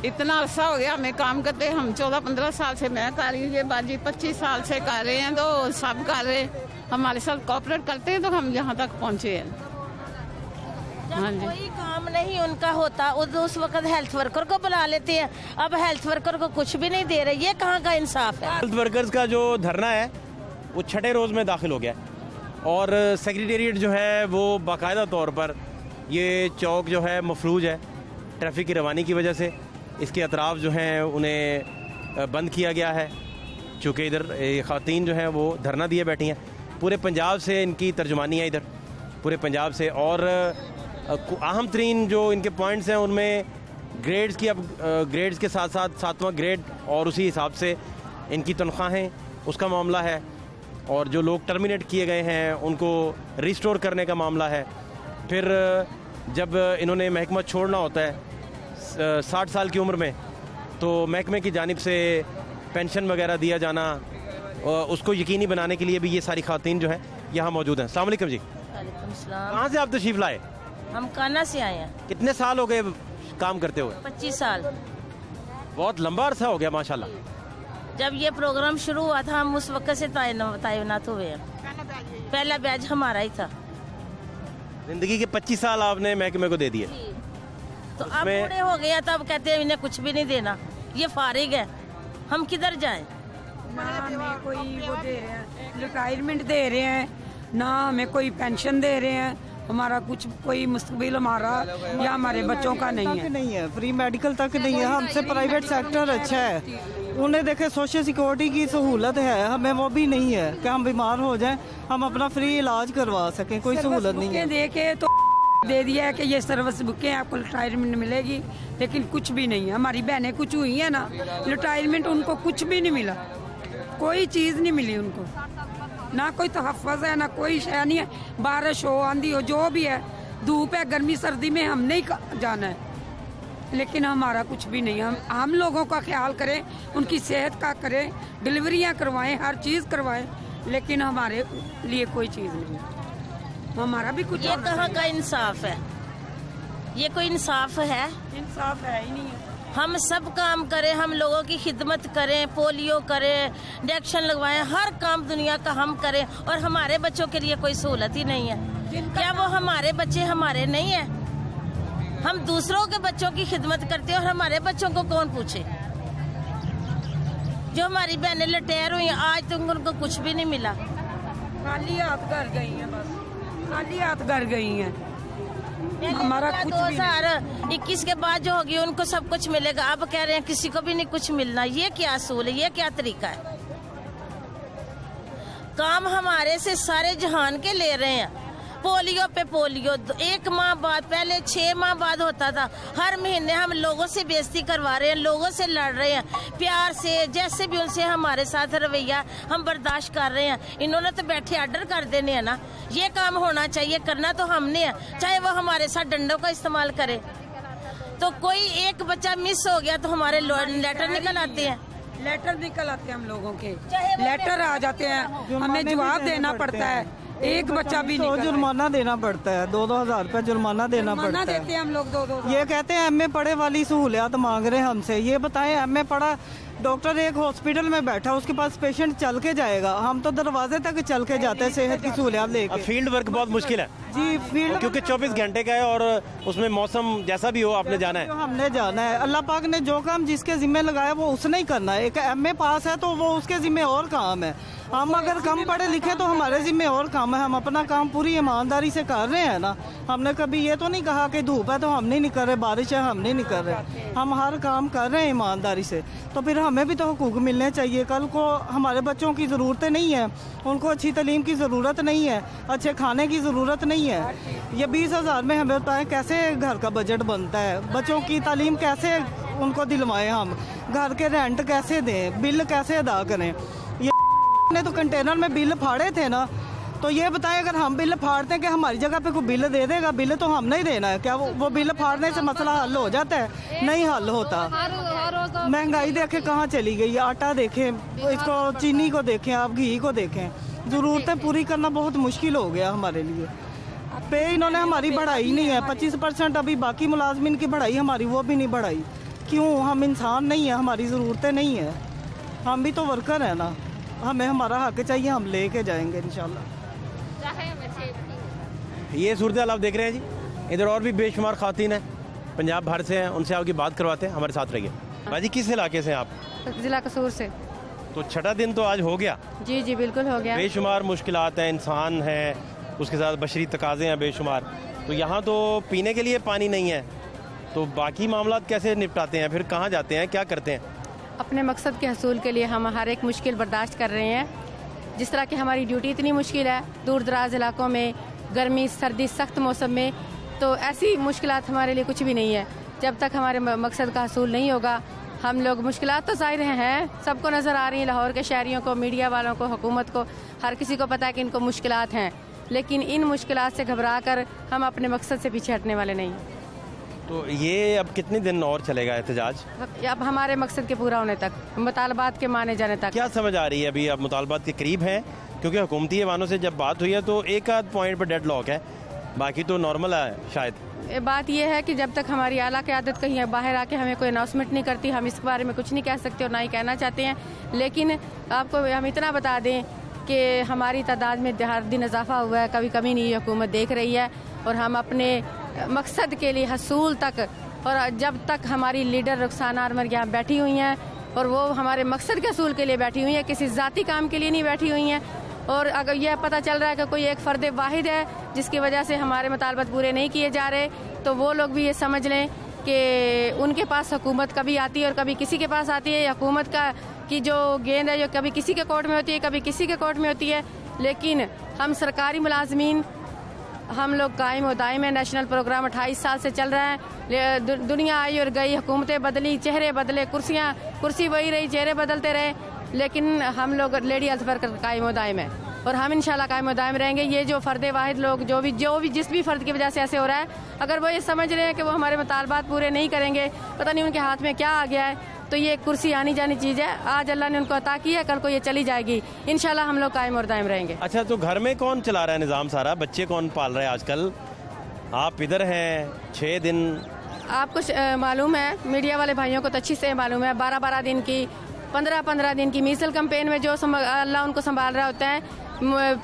Speaker 2: इतना अरसा हो गया हमें काम करते, हम 14-15 साल से मैं कर रही हूँ, ये बाजी 25 साल से कर रहे हैं, तो सब कर रहे हमारे साथ कोऑपरेट करते हैं तो हम यहाँ तक पहुँचे हैं। हाँ जी,
Speaker 9: कोई काम नहीं उनका होता उस वक्त हेल्थ वर्कर को बुला लेते हैं, अब हेल्थ वर्कर को कुछ भी नहीं दे रहे, ये कहाँ का इंसाफ है?
Speaker 1: हेल्थ वर्कर्स का जो धरना है वो छठे रोज़ में दाखिल हो गया और सेक्रेटेरिएट जो है वो बाकायदा तौर पर, ये चौक जो है मफलूज है ट्रैफिक की रवानी की वजह से, इसके अतराफ़ जो हैं उन्हें बंद किया गया है, चूँकि इधर ख़वातीन जो हैं वो धरना दिए बैठी हैं। पूरे पंजाब से इनकी तर्जुमानी है इधर, पूरे पंजाब से, और अहम तरीन जो इनके पॉइंट्स हैं उनमें ग्रेड्स की, अब ग्रेड्स के साथ साथ 7वां ग्रेड और उसी हिसाब से इनकी तनख्वाहें, उसका मामला है, और जो लोग टर्मिनेट किए गए हैं उनको रिस्टोर करने का मामला है। फिर जब इन्होंने महकमा छोड़ना होता है 60 साल की उम्र में, तो महकमे की जानिब से पेंशन वगैरह दिया जाना, उसको यकीनी बनाने के लिए भी ये सारी ख़वातीन जो हैं यहाँ मौजूद हैं। अस्सलाम वालेकुम जी।
Speaker 9: वालेकुम सलाम।
Speaker 1: कहाँ से आप तशरीफ़ लाए?
Speaker 9: हम काना से आए हैं।
Speaker 1: कितने साल हो गए काम करते हुए?
Speaker 9: 25 साल।
Speaker 1: बहुत लंबा अरसा हो गया माशाल्लाह।
Speaker 9: जब ये प्रोग्राम शुरू हुआ था हम उस वक्त से तैनात हुए हैं। पहला बैच हमारा ही था।
Speaker 1: जिंदगी के 25 साल आपने महकमे को दे दिए।
Speaker 9: तो अब बूढ़े हो गए तो अब कहते हैं इन्हें कुछ भी नहीं देना, ये फारिग है, हम किधर जाएं?
Speaker 10: ना हमें कोई वो दे रहे हैं, रिटायरमेंट दे रहे हैं, ना हमें कोई पेंशन दे रहे हैं। हमारा कुछ कोई मुस्तकबिल हमारा या हमारे बच्चों का नहीं है।
Speaker 11: फ्री मेडिकल तक नहीं है। हमसे प्राइवेट सेक्टर अच्छा है। उन्हें देखे सोशल सिक्योरिटी की सहूलत है, हमें वो भी नहीं है कि हम बीमार हो जाएं हम अपना फ्री इलाज करवा सकें, कोई सहूलत नहीं है।
Speaker 10: देखे तो दे दिया है कि ये सर्विस बुकें आपको रिटायरमेंट मिलेगी, लेकिन कुछ भी नहीं है। हमारी बहनें कुछ हुई हैं ना, रिटायरमेंट उनको कुछ भी नहीं मिला, कोई चीज़ नहीं मिली उनको, ना कोई तहफ़्फ़ुज़ है ना कोई शय नहीं है। बारिश हो आंधी हो जो भी है, धूप है गर्मी सर्दी में हमने ही जाना है, लेकिन हमारा कुछ भी नहीं है। हम लोगों का ख्याल करें, उनकी सेहत का करें, डिलीवरियां करवाएं, हर चीज़ करवाएं, लेकिन हमारे लिए कोई चीज़ नहीं है। हमारा भी कुछ
Speaker 9: ये कहाँ का इंसाफ है? ये कोई इंसाफ है?
Speaker 10: इंसाफ है ही नहीं है।
Speaker 9: हम सब काम करें, हम लोगों की खिदमत करें, पोलियो करें, इंजेक्शन लगवाएं, हर काम दुनिया का हम करें, और हमारे बच्चों के लिए कोई सहूलत ही नहीं है। क्या वो हमारे बच्चे हमारे नहीं है? हम दूसरों के बच्चों की खिदमत करते हैं और हमारे बच्चों को कौन पूछे? जो हमारी बहनें लटेर हुई आज तक उनको कुछ भी नहीं मिला,
Speaker 10: खाली हाथ घर गई हैं, बस खाली हाथ घर गई हैं। हमारा कुछ
Speaker 9: 2021 के बाद जो होगी उनको सब कुछ मिलेगा। अब कह रहे हैं किसी को भी नहीं कुछ मिलना, ये क्या असूल है? ये क्या तरीका है? काम हमारे से सारे जहान के ले रहे हैं। पोलियो पे पोलियो 1 माह बाद, पहले 6 माह बाद होता था। हर महीने हम लोगों से बेइज्जती करवा रहे हैं, लोगों से लड़ रहे हैं, प्यार से जैसे भी उनसे हमारे साथ रवैया हम बर्दाश्त कर रहे हैं। इन्होंने तो बैठे आर्डर कर देने हैं ना। ये काम होना चाहिए, करना तो हमने है, चाहे वो हमारे साथ डंडों का इस्तेमाल करे। तो कोई एक बच्चा मिस हो गया तो हमारे लेटर निकल आते हैं,
Speaker 10: लेटर निकल आते हैं हम लोगों के, लेटर आ जाते हैं, हमें जवाब देना पड़ता है। एक बच्चा भी नहीं,
Speaker 11: जुर्माना देना पड़ता है, 2-2 हज़ार रुपये जुर्माना देना पड़ता है।
Speaker 10: देते हैं हम लोग 2-2।
Speaker 11: ये कहते हैं एमए पढ़े वाली सहूलियात मांग रहे हैं हमसे। ये बताएं, एमए पढ़ा डॉक्टर एक हॉस्पिटल में बैठा, उसके पास पेशेंट चल के जाएगा, हम तो दरवाजे तक चल के जाते हैं सेहत की सहूलियात लेके।
Speaker 1: फील्ड वर्क बहुत मुश्किल है
Speaker 11: जी, फील्ड
Speaker 1: क्योंकि 24 घंटे का है और उसमें मौसम जैसा भी हो आपने जाना है।
Speaker 11: हमने जाना है। अल्लाह पाक ने जो काम जिसके जिम्मे लगाया वो उसने ही करना है। एक एमए पास है तो वो उसके जिम्मे और काम है। हम अगर कम पढ़े लिखे तो हमारे जिम्मे और काम है। हम अपना काम पूरी ईमानदारी से कर रहे हैं ना। हमने कभी ये तो नहीं कहा कि धूप है तो हम नहीं कर रहे, बारिश है हम नहीं कर रहे। हम हर काम कर रहे हैं ईमानदारी से, तो फिर हमें भी तो हुकूक मिलने चाहिए। कल को हमारे बच्चों की ज़रूरतें नहीं है, उनको अच्छी तालीम की ज़रूरत नहीं है, अच्छे खाने की ज़रूरत नहीं है। ये 20 हज़ार में हमें बताएं कैसे घर का बजट बनता है? बच्चों की तालीम कैसे उनको दिलवाएं? हम घर के रेंट कैसे दें? बिल कैसे अदा करें? ये ने तो कंटेनर में बिल फाड़े थे ना, तो ये बताएं अगर हम बिल फाड़ते हैं कि हमारी जगह पे कोई बिल दे देगा? बिल तो हमने ही देना है। क्या वो बिल फाड़ने से मसला हल हो जाता है? नहीं हल होता। महंगाई देखें कहाँ चली गई, आटा देखें, इसको चीनी को देखें, आप घी को देखें। ज़रूरतें पूरी करना बहुत मुश्किल हो गया हमारे लिए। पे इन्होंने हमारी बढ़ाई नहीं है, 25% अभी बाकी मुलाजमिन की बढ़ाई, हमारी वो भी नहीं बढ़ाई। क्यों? हम इंसान नहीं है, हमारी ज़रूरतें नहीं है, हम भी तो वर्कर हैं ना। हमें हमारा हक चाहिए, हम लेके जाएंगे इंशाल्लाह।
Speaker 1: ये सूरत आप देख रहे हैं जी। इधर और भी बेशुमार खातीन हैं, पंजाब भर से हैं, उनसे आपकी बात करवाते हैं। हमारे साथ रहिए। भाजी किस इलाके से हैं आप?
Speaker 6: जिला कसूर से।
Speaker 1: तो छठा दिन तो आज हो गया।
Speaker 6: जी जी बिल्कुल हो गया।
Speaker 1: बेशुमार मुश्किलात हैं, इंसान है, उसके साथ बशरी तकाज़े हैं बेशुमार। तो यहाँ तो पीने के लिए पानी नहीं है, तो बाकी मामलात कैसे निपटाते हैं? फिर कहाँ जाते हैं, क्या करते हैं?
Speaker 6: अपने मकसद के हसूल के लिए हम हर एक मुश्किल बर्दाश्त कर रहे हैं। जिस तरह की हमारी ड्यूटी इतनी मुश्किल है दूर दराज इलाकों में, गर्मी सर्दी सख्त मौसम में, तो ऐसी मुश्किलात हमारे लिए कुछ भी नहीं है। जब तक हमारे मकसद का हसूल नहीं होगा, हम लोग मुश्किलात तो ज़ाहिर हैं, सबको नज़र आ रही हैं, लाहौर के शहरियों को, मीडिया वालों को, हुकूमत को, हर किसी को पता है कि इनको मुश्किलात हैं, लेकिन इन मुश्किलात से घबरा कर हम अपने मकसद से पीछे हटने वाले नहीं।
Speaker 1: तो ये अब कितने दिन और चलेगा एहतजाज?
Speaker 6: अब हमारे मकसद के पूरा होने तक, मुतालबात के माने जाने तक।
Speaker 1: क्या समझ आ रही है अभी? अब मुतालबात के करीब हैं, क्योंकि हुकूमती ऐवानों से जब बात हुई है तो एक आध पॉइंट पर डेड लॉक है बाकी तो नॉर्मल है शायद।
Speaker 6: बात यह है कि जब तक हमारी आला क़यादत कहीं बाहर आके हमें कोई अनाउंसमेंट नहीं करती, हम इस बारे में कुछ नहीं कह सकते और ना ही कहना चाहते हैं। लेकिन आपको हम इतना बता दें कि हमारी तादाद में हर दिन इजाफा हुआ है, कभी कमी नहीं हुकूमत देख रही है। और हम अपने मकसद के लिए हसूल तक, और जब तक हमारी लीडर रुखसाना आर्मर यहाँ बैठी हुई हैं और वो हमारे मकसद के हसूल के लिए बैठी हुई हैं, किसी ज़ाती काम के लिए नहीं बैठी हुई हैं। और अगर यह पता चल रहा है कि कोई एक फ़र्द वाहिद है जिसकी वजह से हमारे मुतालबात पूरे नहीं किए जा रहे, तो वो लोग भी ये समझ लें कि उनके पास हुकूमत कभी आती है और कभी किसी के पास आती है। हुकूमत की जो गेंद है जो कभी किसी के कोर्ट में होती है, कभी किसी के कोर्ट में होती है। लेकिन हम सरकारी मुलाजमीन, हम लोग कायम और दायम है। नेशनल प्रोग्राम 28 साल से चल रहा है। दुनिया आई और गई, हुकूमतें बदली, चेहरे बदले, कुर्सी वही रही, चेहरे बदलते रहे, लेकिन हम लोग लेडी हेल्थ वर्कर कायम और दायम है और हम इंशाल्लाह कायम और दायम रहेंगे। ये जो फ़र्द वाहिद लोग जो भी जिस भी फ़र्द की वजह से ऐसे हो रहा है, अगर वो ये समझ रहे हैं कि वो हमारे मुतालबात पूरे नहीं करेंगे, पता नहीं उनके हाथ में क्या आ गया है, तो ये कुर्सी आनी जानी चीज़ है। आज अल्लाह ने उनको अता की है, कल को ये चली जाएगी। इंशाल्लाह हम लोग कायम और दायम रहेंगे।
Speaker 1: अच्छा, तो घर में कौन चला रहा है निज़ाम सारा? बच्चे कौन पाल रहे हैं आजकल? आप इधर हैं 6 दिन।
Speaker 6: आपको मालूम है, मीडिया वाले भाइयों को तो अच्छी से मालूम है, 12-12 दिन की, 15-15 दिन की मीसल कैंपेन में जो अल्लाह उनको संभाल रहा होता है,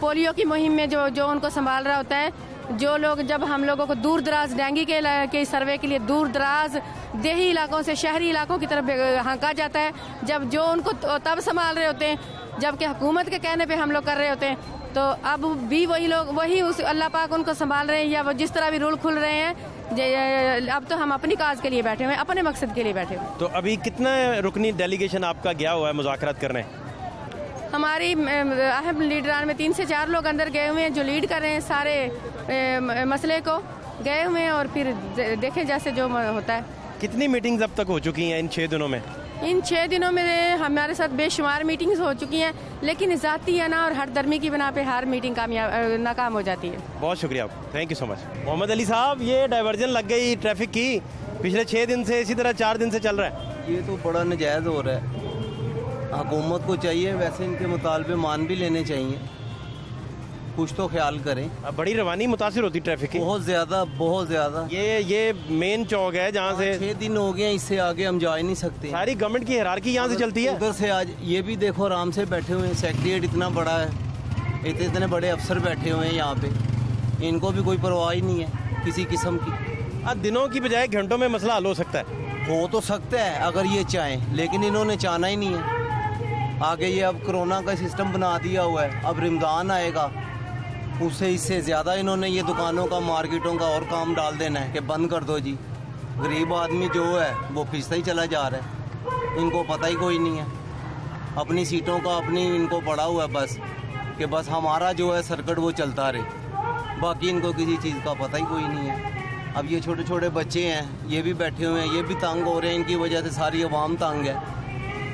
Speaker 6: पोलियो की मुहिम में जो उनको संभाल रहा होता है। जो लोग, जब हम लोगों को दूर दराज डेंगू के सर्वे के लिए दूर दराज देही इलाकों से शहरी इलाकों की तरफ हाँका जाता है, जब जो उनको तब संभाल रहे होते हैं जबकि हुकूमत के कहने पे हम लोग कर रहे होते हैं, तो अब भी वही लोग वही उस अल्लाह पाक उनको संभाल रहे हैं, या वो जिस तरह भी रूल खुल रहे हैं। अब तो हम अपनी काज के लिए बैठे हुए हैं, अपने मकसद के लिए बैठे हुए हैं।
Speaker 1: तो अभी कितना रुकनी डेलीगेशन आपका गया हुआ है मुज़ाकरात करने?
Speaker 6: हमारी अहम लीडरान में 3 से 4 लोग अंदर गए हुए हैं जो लीड कर रहे हैं सारे मसले को, गए हुए हैं और फिर देखें जैसे जो होता है।
Speaker 1: कितनी मीटिंग्स अब तक हो चुकी हैं इन 6 दिनों में?
Speaker 6: इन 6 दिनों में हमारे साथ बेशुमार मीटिंग्स हो चुकी हैं, लेकिन ज़ाती है ना और हर दर्मी की बना पे हर मीटिंग नाकाम हो जाती है।
Speaker 1: बहुत शुक्रिया, thank you so much. Mohammad Ali साहब, ये डाइवर्जन लग गई ट्रैफिक की, पिछले 6 दिन से इसी तरह 4 दिन से चल रहा है।
Speaker 12: ये तो बड़ा नाजायज़ हो रहा है। हुकूमत को चाहिए वैसे इनके मुतालबे मान भी लेने चाहिए, कुछ तो ख्याल करें।
Speaker 1: अब बड़ी रवानी मुतासिर होती ट्रैफिक की,
Speaker 12: बहुत ज़्यादा।
Speaker 1: ये मेन चौक है जहाँ से
Speaker 12: 6 दिन हो गए, इससे आगे हम जा ही नहीं सकते।
Speaker 1: सारी गवर्नमेंट की हिरारकी यहाँ से चलती है।
Speaker 12: उधर से आज ये भी देखो आराम से बैठे हुए हैं, सेक्रेटेरिएट इतना बड़ा है, इतने बड़े अफसर बैठे हुए हैं यहाँ पे, इनको भी कोई परवाह ही नहीं है किसी किस्म की।
Speaker 1: आज दिनों की बजाय घंटों में मसला हल हो सकता है।
Speaker 12: हो तो सकता है अगर ये चाहें, लेकिन इन्होंने चाहना ही नहीं है। आगे ये अब कोरोना का सिस्टम बना दिया हुआ है, अब रमज़ान आएगा, उससे इससे ज़्यादा इन्होंने ये दुकानों का, मार्केटों का और काम डाल देना है कि बंद कर दो जी। गरीब आदमी जो है वो पिसता ही चला जा रहा है, इनको पता ही कोई नहीं है। अपनी सीटों का अपनी इनको पड़ा हुआ है बस, कि बस हमारा जो है सर्किट वो चलता रहे, बाकी इनको किसी चीज़ का पता ही कोई नहीं है। अब ये छोटे छोटे बच्चे हैं, ये भी बैठे हुए हैं, ये भी तंग हो रहे हैं, इनकी वजह से सारी अवाम तंग है।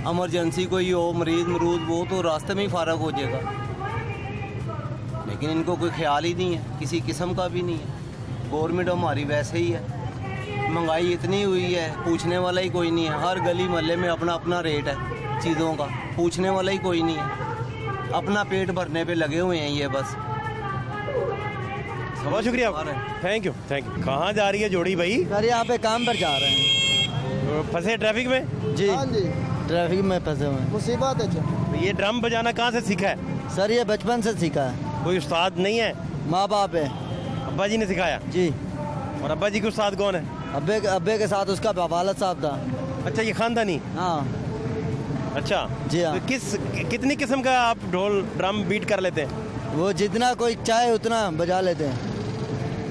Speaker 12: इमरजेंसी कोई हो, मरीज मरूद, वो तो रास्ते में ही फारग हो जाएगा, लेकिन इनको कोई ख्याल ही नहीं है, किसी किस्म का भी नहीं है। गवर्नमेंट हमारी वैसे ही है, महंगाई इतनी हुई है, पूछने वाला ही कोई नहीं है। हर गली मोहल्ले में अपना अपना रेट है चीज़ों का, पूछने वाला ही कोई नहीं है। अपना पेट भरने पे लगे हुए हैं ये बस।
Speaker 1: बहुत शुक्रिया, थैंक यू। कहाँ जा रही है जोड़ी भाई?
Speaker 13: सर यहाँ पे काम पर जा रहे हैं।
Speaker 1: फंसे ट्रैफिक में?
Speaker 13: जी हाँ जी, ट्रैफिक में फंसे हुए हैं। मुसीबत है।
Speaker 1: तो ये ड्रम बजाना कहाँ से सीखा है?
Speaker 13: सर ये बचपन से सीखा है।
Speaker 1: कोई उस्ताद नहीं है?
Speaker 13: माँ बाप है।
Speaker 1: अब्बा जी ने सिखाया?
Speaker 13: जी।
Speaker 1: और अब्बा जी के उस्ताद कौन है?
Speaker 13: अब्बे के साथ उसका वालिद साहब था।
Speaker 1: अच्छा, ये खानदानी?
Speaker 13: हाँ।
Speaker 1: अच्छा
Speaker 13: जी हाँ।
Speaker 1: तो कितनी किस्म का आप ढोल ड्रम बीट कर लेते हैं?
Speaker 13: वो जितना कोई चाहे उतना बजा लेते हैं।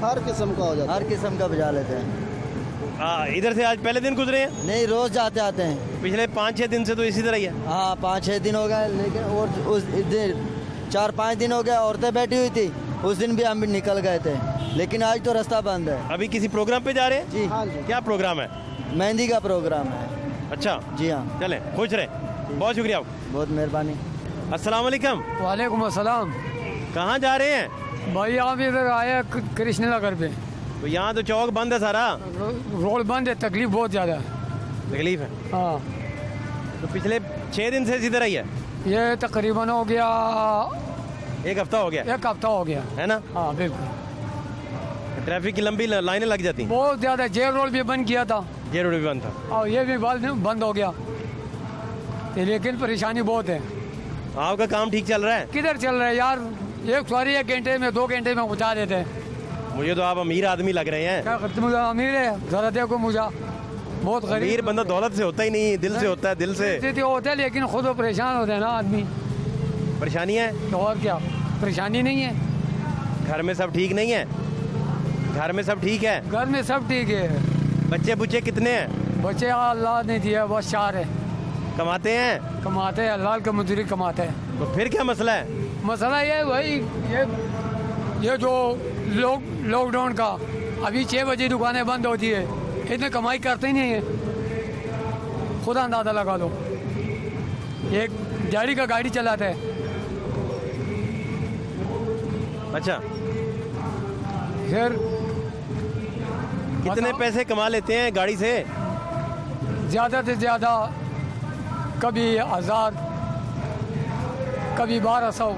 Speaker 13: हर किस्म का हो जाता है। हर किस्म का बजा लेते हैं।
Speaker 1: इधर से आज पहले दिन गुजरे हैं?
Speaker 13: नहीं, रोज जाते आते हैं।
Speaker 1: पिछले 5-6 दिन से तो इसी तरह ही है?
Speaker 13: हाँ, 5-6 दिन हो गए, लेकिन और उस दिन 4-5 दिन हो गया औरतें बैठी हुई थी, उस दिन भी हम भी निकल गए थे, लेकिन आज तो रास्ता बंद है।
Speaker 1: अभी किसी प्रोग्राम पे जा रहे हैं?
Speaker 13: जी हाँ जी।
Speaker 1: क्या प्रोग्राम है?
Speaker 13: मेहंदी का प्रोग्राम है।
Speaker 1: अच्छा
Speaker 13: जी हाँ।
Speaker 1: चलें, खुश रहे, बहुत शुक्रिया,
Speaker 13: बहुत मेहरबानी।
Speaker 1: अस्सलाम वालेकुम।
Speaker 14: वालेकुम अस्सलाम।
Speaker 1: कहाँ जा रहे हैं
Speaker 14: भाई? आप इधर आए कृष्ण नगर पे।
Speaker 1: तो यहाँ तो चौक बंद है सारा,
Speaker 14: रोड बंद है, तकलीफ बहुत ज़्यादा
Speaker 1: तकलीफ है।
Speaker 14: हाँ।
Speaker 1: तो पिछले 6 दिन से इसी तरह ही है?
Speaker 14: ये तकरीबन हो गया
Speaker 1: 1 हफ्ता हो गया।
Speaker 14: 1 हफ्ता हो गया
Speaker 1: है ना?
Speaker 14: हाँ बिल्कुल।
Speaker 1: ट्रैफिक की लंबी लाइनें लग जाती हैं।
Speaker 14: बहुत ज़्यादा। जेल रोड भी बंद किया था,
Speaker 1: जेल रोड भी बंद था
Speaker 14: और ये भी बंद हो गया, लेकिन परेशानी बहुत है।
Speaker 1: आपका काम ठीक चल रहा है?
Speaker 14: किधर चल रहा है यार, एक सवारी 1 घंटे में 2 घंटे में पहुँचा देते हैं।
Speaker 1: मुझे तो आप अमीर आदमी लग रहे हैं।
Speaker 14: क्या अमीर है? जरा देखो मुझे, बहुत गरीब।
Speaker 1: अमीर बंदा दौलत से होता ही नहीं, दिल से होता है, दिल से
Speaker 14: होता है, लेकिन खुद परेशान होते हैं ना आदमी।
Speaker 1: परेशानी है
Speaker 14: तो और क्या, परेशानी नहीं है।
Speaker 1: घर में सब ठीक नहीं है? घर में सब ठीक है?
Speaker 14: घर में सब ठीक है।
Speaker 1: बच्चे बुच्चे कितने हैं?
Speaker 14: बच्चे अल्लाह ने दिया, बस 4 है।
Speaker 1: कमाते हैं?
Speaker 14: कमाते हैं, हलाल का मजदूरी कमाते हैं।
Speaker 1: तो फिर क्या मसला है?
Speaker 14: मसला ये भाई, ये जो लॉकडाउन का, अभी 6 बजे दुकानें बंद होती है, इतने कमाई करते ही नहीं है। खुद अंदाजा लगा लो, एक दिहाड़ी का गाड़ी चलाता है।
Speaker 1: अच्छा,
Speaker 14: फिर
Speaker 1: कितने पैसे कमा लेते हैं गाड़ी से?
Speaker 14: ज़्यादा से ज़्यादा कभी 1000, कभी 1200।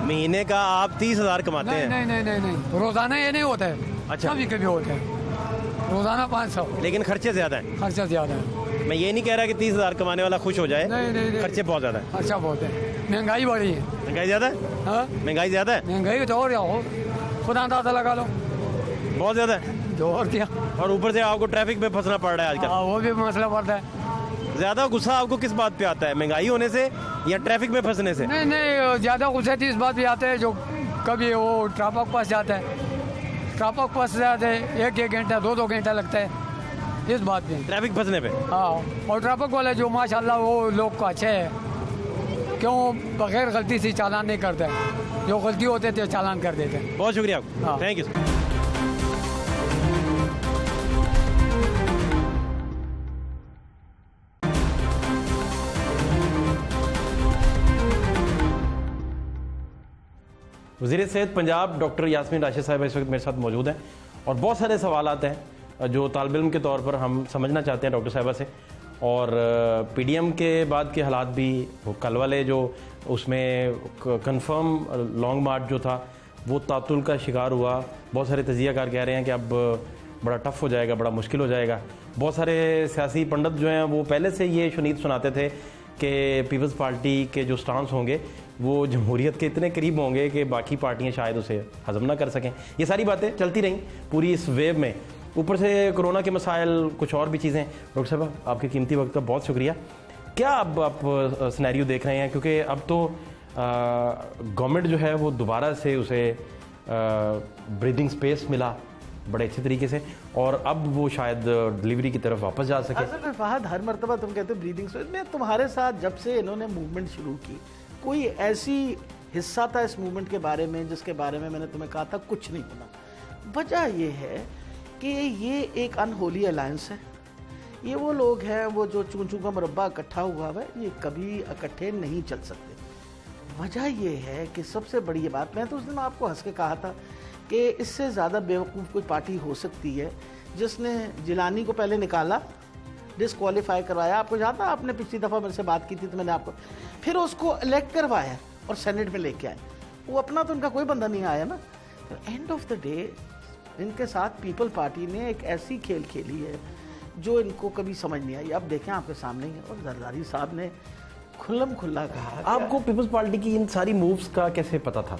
Speaker 1: महीने का आप 30,000 कमाते हैं?
Speaker 14: नहीं, रोजाना ये नहीं होता है।
Speaker 1: अच्छा,
Speaker 14: कभी कभी होता है, रोजाना 500।
Speaker 1: लेकिन खर्चे ज़्यादा हैं?
Speaker 14: खर्चा ज़्यादा है।
Speaker 1: मैं ये नहीं कह रहा कि 30,000 कमाने वाला खुश हो जाए।
Speaker 14: नहीं,
Speaker 1: खर्चे बहुत ज़्यादा है।
Speaker 14: खर्चा बहुत है, महंगाई बढ़ी है।
Speaker 1: महंगाई ज़्यादा है?
Speaker 14: हाँ,
Speaker 1: महंगाई ज़्यादा है।
Speaker 14: महंगाई तो और क्या हो, खुद अंदाजा लगा लो,
Speaker 1: बहुत ज़्यादा है।
Speaker 14: तो और क्या, और
Speaker 1: ऊपर से आपको ट्रैफिक में फंसना पड़ रहा है आजकल।
Speaker 14: वो भी मसला पड़ता है।
Speaker 1: ज़्यादा गुस्सा आपको किस बात पे आता है, महंगाई होने से या ट्रैफिक में फंसने से?
Speaker 14: नहीं, ज़्यादा गुस्सा इस बात पे आता है, जो कभी वो ट्रैफिक फंस जाता है, ट्रैफिक फंस जाते हैं, 1 घंटा 2 घंटा लगता है इस बात पे,
Speaker 1: ट्रैफिक फंसने पे।
Speaker 14: हाँ, और ट्रैफिक वाले जो माशाल्लाह वो लोग को अच्छे है, क्यों बगैर गलती से चालान नहीं करते, जो गलती होते थे चालान कर देते हैं।
Speaker 1: बहुत शुक्रिया आपको, थैंक यू। वज़ीर सेहत पंजाब डॉक्टर यास्मीन राशिद साहिबा इस वक्त मेरे साथ मौजूद हैं और बहुत सारे सवाल आते हैं जो तालिब इल्म के तौर पर हम समझना चाहते हैं डॉक्टर साहिबा से। और पीडीएम के बाद के हालात भी, वो कल वाले जो उसमें कंफर्म लॉन्ग मार्च जो था वो तातुल का शिकार हुआ। बहुत सारे तजियाकार कह रहे हैं कि अब बड़ा टफ हो जाएगा, बड़ा मुश्किल हो जाएगा। बहुत सारे सियासी पंडित जो हैं वो पहले से ये शुनीद सुनाते थे कि पीपल्स पार्टी के जो स्टांस होंगे वो जमहूरियत के इतने करीब होंगे कि बाकी पार्टियां शायद उसे हजम ना कर सकें। ये सारी बातें चलती रहीं पूरी इस वेव में, ऊपर से कोरोना के मसाइल, कुछ और भी चीज़ें। डॉक्टर साहब, आपके कीमती वक्त का बहुत शुक्रिया। क्या अब आप सिनेरियो देख रहे हैं, क्योंकि अब तो गवर्नमेंट जो है वो दोबारा से उसे ब्रीदिंग स्पेस मिला बड़े अच्छे तरीके से, और अब वो शायद डिलीवरी की तरफ वापस जा सके।
Speaker 15: असल में फहद, हर मरतबा तुम कहते हो ब्रीदिंग स्पेस, मैं तुम्हारे साथ जब से इन्होंने मूवमेंट शुरू की, कोई ऐसी हिस्सा था इस मूवमेंट के बारे में जिसके बारे में मैंने तुम्हें कहा था कुछ नहीं होना। वजह ये है कि ये एक अनहोली अलायंस है। ये वो लोग हैं वो जो चूं चूं का मुरब्बा इकट्ठा हुआ है, ये कभी इकट्ठे नहीं चल सकते। वजह ये है कि सबसे बड़ी ये बात, मैं तो उस दिन आपको हंस के कहा था कि इससे ज़्यादा बेवकूफ़ कोई पार्टी हो सकती है जिसने जिलानी को पहले निकाला, डिसक्वालीफाई करवाया। आपको याद था, आपने पिछली दफ़ा मेरे से बात की थी तो मैंने आपको, फिर उसको इलेक्ट करवाया और सेनेट में लेके आए। वो अपना तो उनका कोई बंदा नहीं आया ना। एंड ऑफ द डे इनके साथ पीपल पार्टी ने एक ऐसी खेल खेली है जो इनको कभी समझ नहीं आई। अब देखें आपके सामने ही, और जरदारी साहब ने खुल्लम खुल्ला कहा।
Speaker 1: आपको पीपल्स पार्टी की इन सारी मूव्स का कैसे पता था?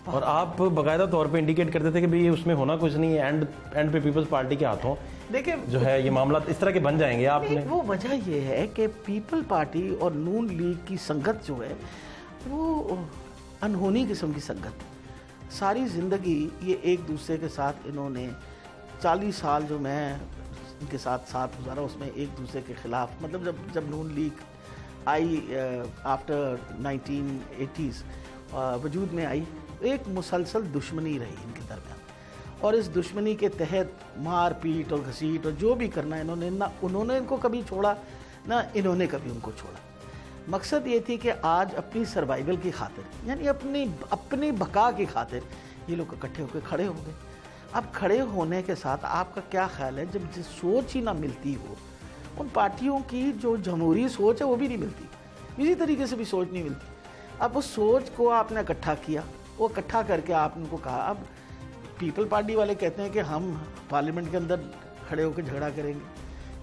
Speaker 1: और आप बाकायदा तौर पे इंडिकेट करते थे कि भाई उसमें होना कुछ नहीं है, एंड पे पीपल्स पार्टी के हाथों
Speaker 15: देखिए
Speaker 1: जो है ये मामला इस तरह के बन जाएंगे। आपने
Speaker 15: वो वजह ये है कि पीपल पार्टी और नून लीग की संगत जो है वो अनहोनी किस्म की संगत। सारी ज़िंदगी ये एक दूसरे के साथ इन्होंने 40 साल जो मैं इनके साथ गुजारा, उसमें एक दूसरे के ख़िलाफ़, मतलब जब नून लीग आई आफ्टर 1980s वजूद में आई, एक मुसलसल दुश्मनी रही इनके दरमियान, और इस दुश्मनी के तहत मार पीट और घसीट और जो भी करना इन्होंने, ना उन्होंने इनको कभी छोड़ा ना इन्होंने कभी उनको छोड़ा। मकसद ये थी कि आज अपनी सर्वाइवल की खातिर, यानी अपनी बका की खातिर ये लोग इकट्ठे होकर खड़े हो गए। अब खड़े होने के साथ आपका क्या ख्याल है, जब जिस सोच ही ना मिलती हो, उन पार्टियों की जो जमहूरी सोच है वो भी नहीं मिलती, किसी तरीके से भी सोच नहीं मिलती। अब उस सोच को आपने इकट्ठा किया, वो इकट्ठा करके आपने उनको कहा अब पीपल पार्टी वाले कहते हैं कि हम पार्लियामेंट के अंदर खड़े होकर झगड़ा करेंगे,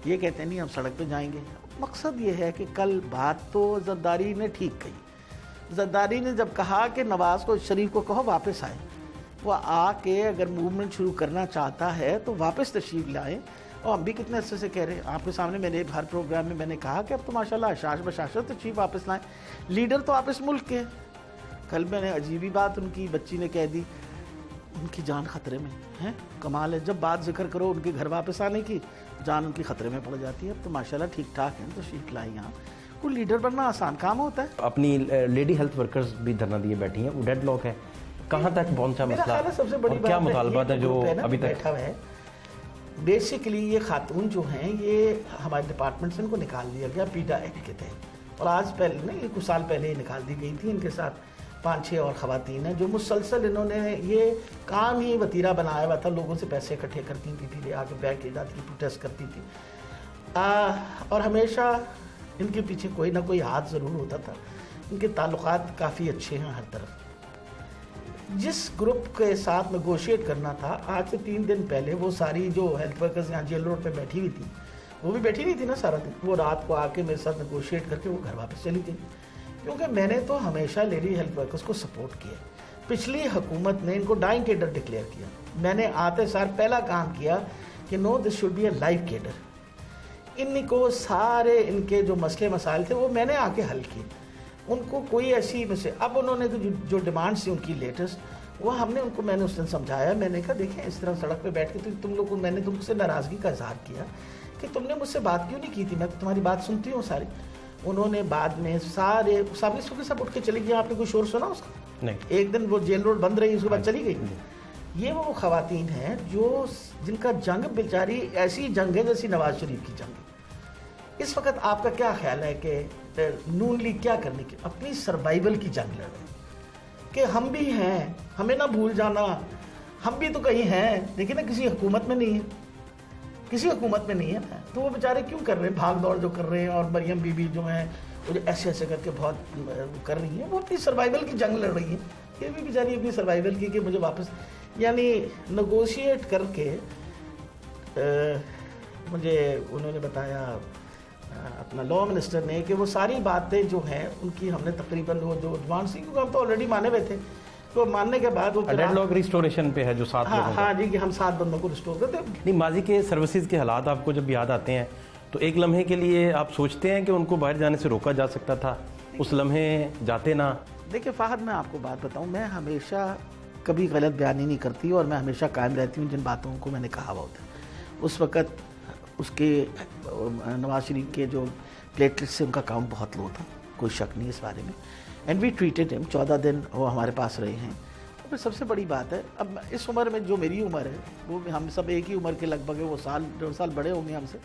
Speaker 15: ये कहते हैं नहीं हम सड़क पे जाएंगे। मकसद ये है कि कल बात तो जरदारी ने ठीक कही। जरदारी ने जब कहा कि नवाज को शरीफ को कहो वापस आए, वो आके अगर मूवमेंट शुरू करना चाहता है तो वापस तशरीफ लाए। और हम भी कितने अच्छे से कह रहे हैं, आपके सामने मैंने हर प्रोग्राम में मैंने कहा कि अब तो माशाल्लाह अशाश बशाशत तशरीफ वापस लाएँ। लीडर तो आप इस मुल्क के हैं। कल मैंने अजीबी बात उनकी बच्ची ने कह दी, उनकी जान खतरे में है। कमाल है, जब बात जिक्र करो उनके घर वापस आने की, जान उनकी खतरे में पड़ जाती है। अब तो माशाल्लाह ठीक ठाक है, तो शीख लाई यहाँ। कोई लीडर बनना आसान काम होता है।
Speaker 1: अपनी लेडी हेल्थ वर्कर्स भी धरना दिए बैठी हैं, वो डेड लॉक है, कहाँ तक पहुँचा मसला
Speaker 15: सबसे बड़ी
Speaker 1: और क्या मुतालबात है जो अभी तक
Speaker 15: बैठा है। बेसिकली ये खातून जो हैं ये हमारे डिपार्टमेंट से इनको निकाल दिया गया पीडा एक्ट के तहत, और आज पहले नहीं कुछ साल पहले ही निकाल दी गई थी। इनके साथ 5-6 और ख़वातीन हैं जो मुसलसल इन्होंने ये काम ही वतीरा बनाया हुआ था, लोगों से पैसे इकट्ठे करती थी, ले आके बैग ले जाती थी, प्रोटेस्ट करती थी। और हमेशा इनके पीछे कोई ना कोई हाथ ज़रूर होता था। इनके ताल्लुकात काफ़ी अच्छे हैं हर तरफ। जिस ग्रुप के साथ नेगोशिएट करना था, आज से 3 दिन पहले वो सारी जो हेल्थ वर्कर्स यहाँ जेल रोड पे बैठी हुई थी, वो भी बैठी नहीं थी ना सारा दिन, वो रात को आके मेरे साथ नेगोशिएट करके वो घर वापस चली थी। क्योंकि मैंने तो हमेशा लेडी हेल्थ वर्कर्स को सपोर्ट किया। पिछली हुकूमत ने इनको डाइंग केडर डिक्लेयर किया, मैंने आते सार पहला काम किया कि no this should be a live cadre. इनको सारे इनके जो मसले मसाइल थे वो मैंने आके हल किए। उनको कोई ऐसी में से अब उन्होंने तो जो डिमांड्स थी उनकी लेटेस्ट, वो हमने उनको मैंने उस दिन समझाया। मैंने कहा देखें इस तरह सड़क पे बैठ के तुम लोग को मैंने तुमसे नाराज़गी का इजहार किया कि तुमने मुझसे बात क्यों नहीं की थी, मैं तो तुम्हारी बात सुनती हूँ सारी। उन्होंने बाद में सारे सब उठ के चली गई। आपने कोई शोर सुना उसका?
Speaker 1: नहीं।
Speaker 15: एक दिन वो जेल रोड बंद रही, उसके बाद चली गई। ये वो ख़वातीन हैं जो जिनका जंग बेचारी ऐसी जंग है जैसी नवाज शरीफ की जंग। इस वक्त आपका क्या ख्याल है कि नून लीग क्या करने की? अपनी सर्वाइवल की जंग लड़ रहे हैं कि हम भी हैं, हमें ना भूल जाना, हम भी तो कहीं हैं, लेकिन ना किसी हुकूमत में नहीं है, किसी हुकूमत में नहीं है ना। तो वो बेचारे क्यों कर रहे हैं भाग दौड़ जो कर रहे हैं? और मरियम बीबी जो हैं वो जो ऐसे ऐसे करके बहुत कर रही हैं, वो अपनी सर्वाइवल की जंग लड़ रही है। ये भी बेचारी अपनी सर्वाइवल की कि मुझे वापस, यानी नेगोशिएट करके मुझे उन्होंने बताया अपना लॉ मिनिस्टर ने कि वो सारी बातें जो हैं उनकी हमने तकरीबन वो जो डिमांड्स थी, क्योंकि हम तो ऑलरेडी माने हुए थे, तो मानने के बाद वो
Speaker 1: डेडलॉक रिस्टोरेशन पे है जो 7 लोगों का।
Speaker 15: हाँ जी, कि हम 7 बंदों को रिस्टोर करते हैं।
Speaker 1: नहीं, माजी के सर्विसेज के हालात आपको जब याद आते हैं तो एक लम्हे के लिए आप सोचते हैं कि उनको बाहर जाने से रोका जा सकता था, उस लम्हे जाते ना?
Speaker 15: देखिए फ़ाहद, मैं आपको बात बताऊं, मैं हमेशा कभी गलत बयानी नहीं करती और मैं हमेशा कायम रहती हूँ जिन बातों को मैंने कहा हुआ होता है। उस वक़्त उसके नवाज शरीफ के जो प्लेटलेट से उनका काउंट बहुत लो था, कोई शक नहीं इस बारे में। एंड वी ट्रीटेड हिम, 14 दिन वो हमारे पास रहे हैं। और फिर सबसे बड़ी बात है, अब इस उम्र में जो मेरी उम्र है वो हम सब एक ही उम्र के लगभग है, वो 1.5 साल बड़े होंगे हमसे।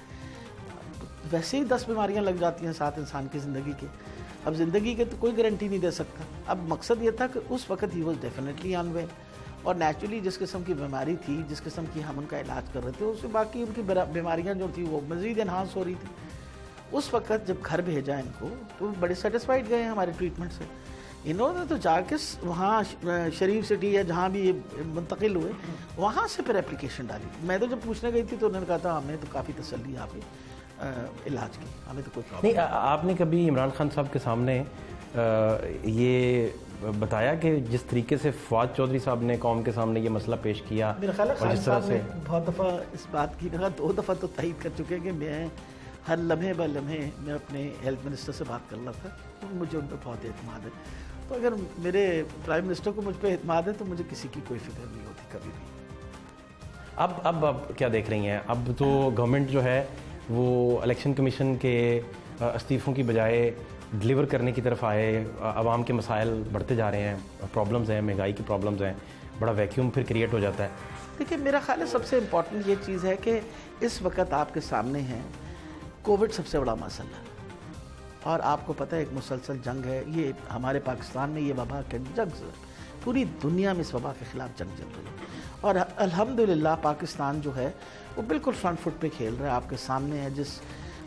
Speaker 15: वैसे ही 10 बीमारियां लग जाती हैं साथ इंसान की ज़िंदगी के। अब ज़िंदगी के तो कोई गारंटी नहीं दे सकता। अब मकसद ये था कि उस वक्त ही वॉज डेफिनेटली अनवेल, और नेचुरली जिस किस्म की बीमारी थी, जिस किस्म की हम उनका इलाज कर रहे थे, उससे बाकी उनकी बीमारियां जो थी वो मज़ीद एनहांस हो रही थी। उस वक्त जब घर भेजा इनको तो बड़े सेटिस्फाइड गए हमारे ट्रीटमेंट से। इन्होंने तो जाके वहाँ शरीफ सिटी या जहाँ भी ये मुंतकिल हुए, वहाँ से फिर एप्लीकेशन डाली। मैं तो जब पूछने गई थी तो उन्होंने कहा था हमें तो काफ़ी तसल्ली यहाँ पे इलाज की, हमें तो कोई प्रॉब्लम
Speaker 1: नहीं। आपने कभी इमरान खान साहब के सामने ये बताया कि जिस तरीके से फवाद चौधरी साहब ने कौम के सामने ये मसला पेश किया,
Speaker 15: मेरा ख्याल है
Speaker 1: और जिस तरह से
Speaker 15: बहुत दफ़ा इस बात की 2 दफ़ा तो तायद कर चुके हैं कि मैं हर लम्हे ब लम्हे मैं अपने हेल्थ मिनिस्टर से बात कर रहा था, तो मुझे उन पर बहुत एतमाद है। तो अगर मेरे प्राइम मिनिस्टर को मुझ पर एतमाद है तो मुझे किसी की कोई फिक्र नहीं होती कभी भी।
Speaker 1: अब क्या देख रही हैं? अब तो गवर्नमेंट जो है वो इलेक्शन कमीशन के इस्तीफ़ों की बजाय डिलीवर करने की तरफ आए। आवाम के मसाइल बढ़ते जा रहे हैं, प्रॉब्लम्स हैं, महंगाई की प्रॉब्लम्स हैं, बड़ा वैक्यूम फिर क्रिएट हो जाता है।
Speaker 15: देखिए, मेरा ख्याल है सबसे इम्पॉर्टेंट ये चीज़ है कि इस वक्त आपके सामने है कोविड सबसे बड़ा मसला, और आपको पता है एक मुसलसल जंग है ये हमारे पाकिस्तान में, ये वबा के जंग पूरी दुनिया में इस वबा के ख़िलाफ़ जंग चल रही है। और अल्हम्दुलिल्लाह पाकिस्तान जो है वो बिल्कुल फ्रंट फुट पे खेल रहा है। आपके सामने है जिस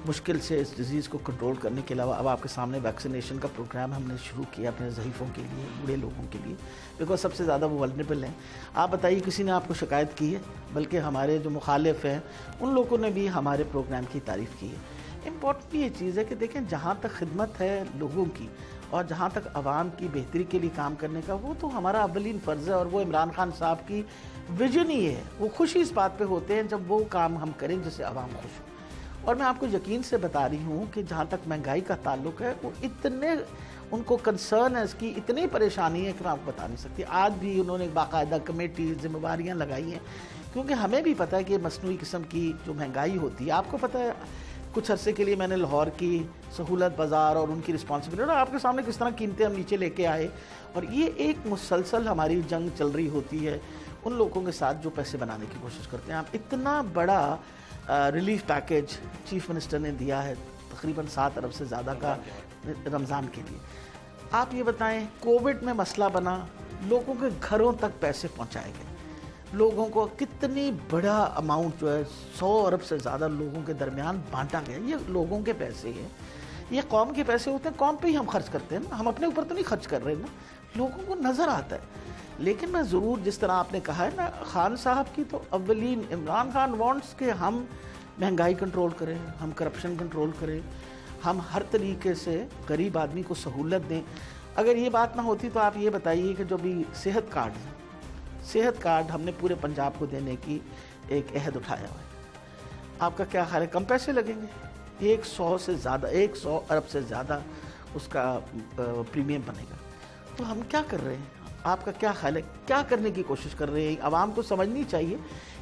Speaker 15: मुश्किल से इस डिज़ीज़ को कंट्रोल करने के अलावा अब आपके सामने वैक्सीनेशन का प्रोग्राम हमने शुरू किया अपने ज़ईफ़ों के लिए, बूढ़े लोगों के लिए, बिकॉज सबसे ज़्यादा वो वल्नरेबल हैं। आप बताइए किसी ने आपको शिकायत की है? बल्कि हमारे जो मुखालिफ हैं उन लोगों ने भी हमारे प्रोग्राम की तारीफ़ की है। इम्पॉर्टेंट ये चीज़ है कि देखें, जहाँ तक खिदमत है लोगों की और जहाँ तक आवाम की बेहतरी के लिए काम करने का, वो तो हमारा अव्वलीन फ़र्ज़ है और वो इमरान खान साहब की विजन ही है। वो खुशी इस बात पे होते हैं जब वो काम हम करें जिससे आवाम खुश हो। और मैं आपको यकीन से बता रही हूँ कि जहाँ तक महंगाई का ताल्लुक है, वो इतने उनको कंसर्न है, इसकी इतनी परेशानी है कि मैं आपको बता नहीं सकती। आज भी उन्होंने बाकायदा कमेटी जिम्मेवारियाँ लगाई हैं, क्योंकि हमें भी पता है कि मसनूई किस्म की जो महंगाई होती है, आपको पता है कुछ अरसे के लिए मैंने लाहौर की सहूलत बाज़ार और उनकी रिस्पॉन्सिबिलिटी और आपके सामने किस तरह कीमतें हम नीचे लेके आए, और ये एक मुसलसल हमारी जंग चल रही होती है उन लोगों के साथ जो पैसे बनाने की कोशिश करते हैं। आप इतना बड़ा रिलीफ पैकेज चीफ मिनिस्टर ने दिया है, तकरीबन 7 अरब से ज़्यादा का रमज़ान के लिए। आप ये बताएं, कोविड में मसला बना, लोगों के घरों तक पैसे पहुंचाए गए, लोगों को कितनी बड़ा अमाउंट जो है 100 अरब से ज़्यादा लोगों के दरमियान बांटा गया। ये लोगों के पैसे हैं, ये कौम के पैसे होते हैं, कौम पे ही हम खर्च करते हैं ना, हम अपने ऊपर तो नहीं खर्च कर रहे ना, लोगों को नज़र आता है। लेकिन मैं ज़रूर, जिस तरह आपने कहा है ना, खान साहब की तो अव्वलीन, इमरान खान वांट्स कि हम महंगाई कंट्रोल करें, हम करप्शन कंट्रोल करें, हम हर तरीके से गरीब आदमी को सहूलत दें। अगर ये बात ना होती तो आप ये बताइए कि जो भी सेहत कार्ड है, सेहत कार्ड हमने पूरे पंजाब को देने की एक अहद उठाया हुआ है, आपका क्या ख्याल है? कम पैसे लगेंगे? 100 से ज़्यादा, 100 अरब से ज़्यादा उसका प्रीमियम बनेगा। तो हम क्या कर रहे हैं? आपका क्या ख्याल है? क्या करने की कोशिश कर रहे हैं? आवाम को समझनी चाहिए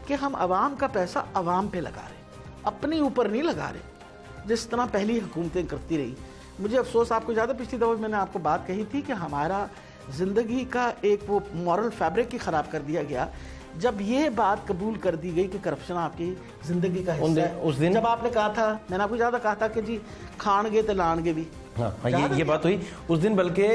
Speaker 15: कि हम आवाम का पैसा आवाम पे लगा रहे हैं, अपने ऊपर नहीं लगा रहे, जिस तरह पहली हुकूमतें करती रही। मुझे अफसोस, आपको ज़्यादा पिछली दफ़ा मैंने आपको बात कही थी कि हमारा ज़िंदगी का एक वो मॉरल फैब्रिक ही ख़राब कर दिया गया जब ये बात कबूल कर दी गई कि करप्शन आपकी ज़िंदगी का हिस्सा है।
Speaker 1: उस दिन
Speaker 15: जब आपने कहा था, मैंने आपको ज़्यादा कहा था कि जी खानगे तो लानगे भी।
Speaker 1: हाँ, ये बात हुई उस दिन। बल्कि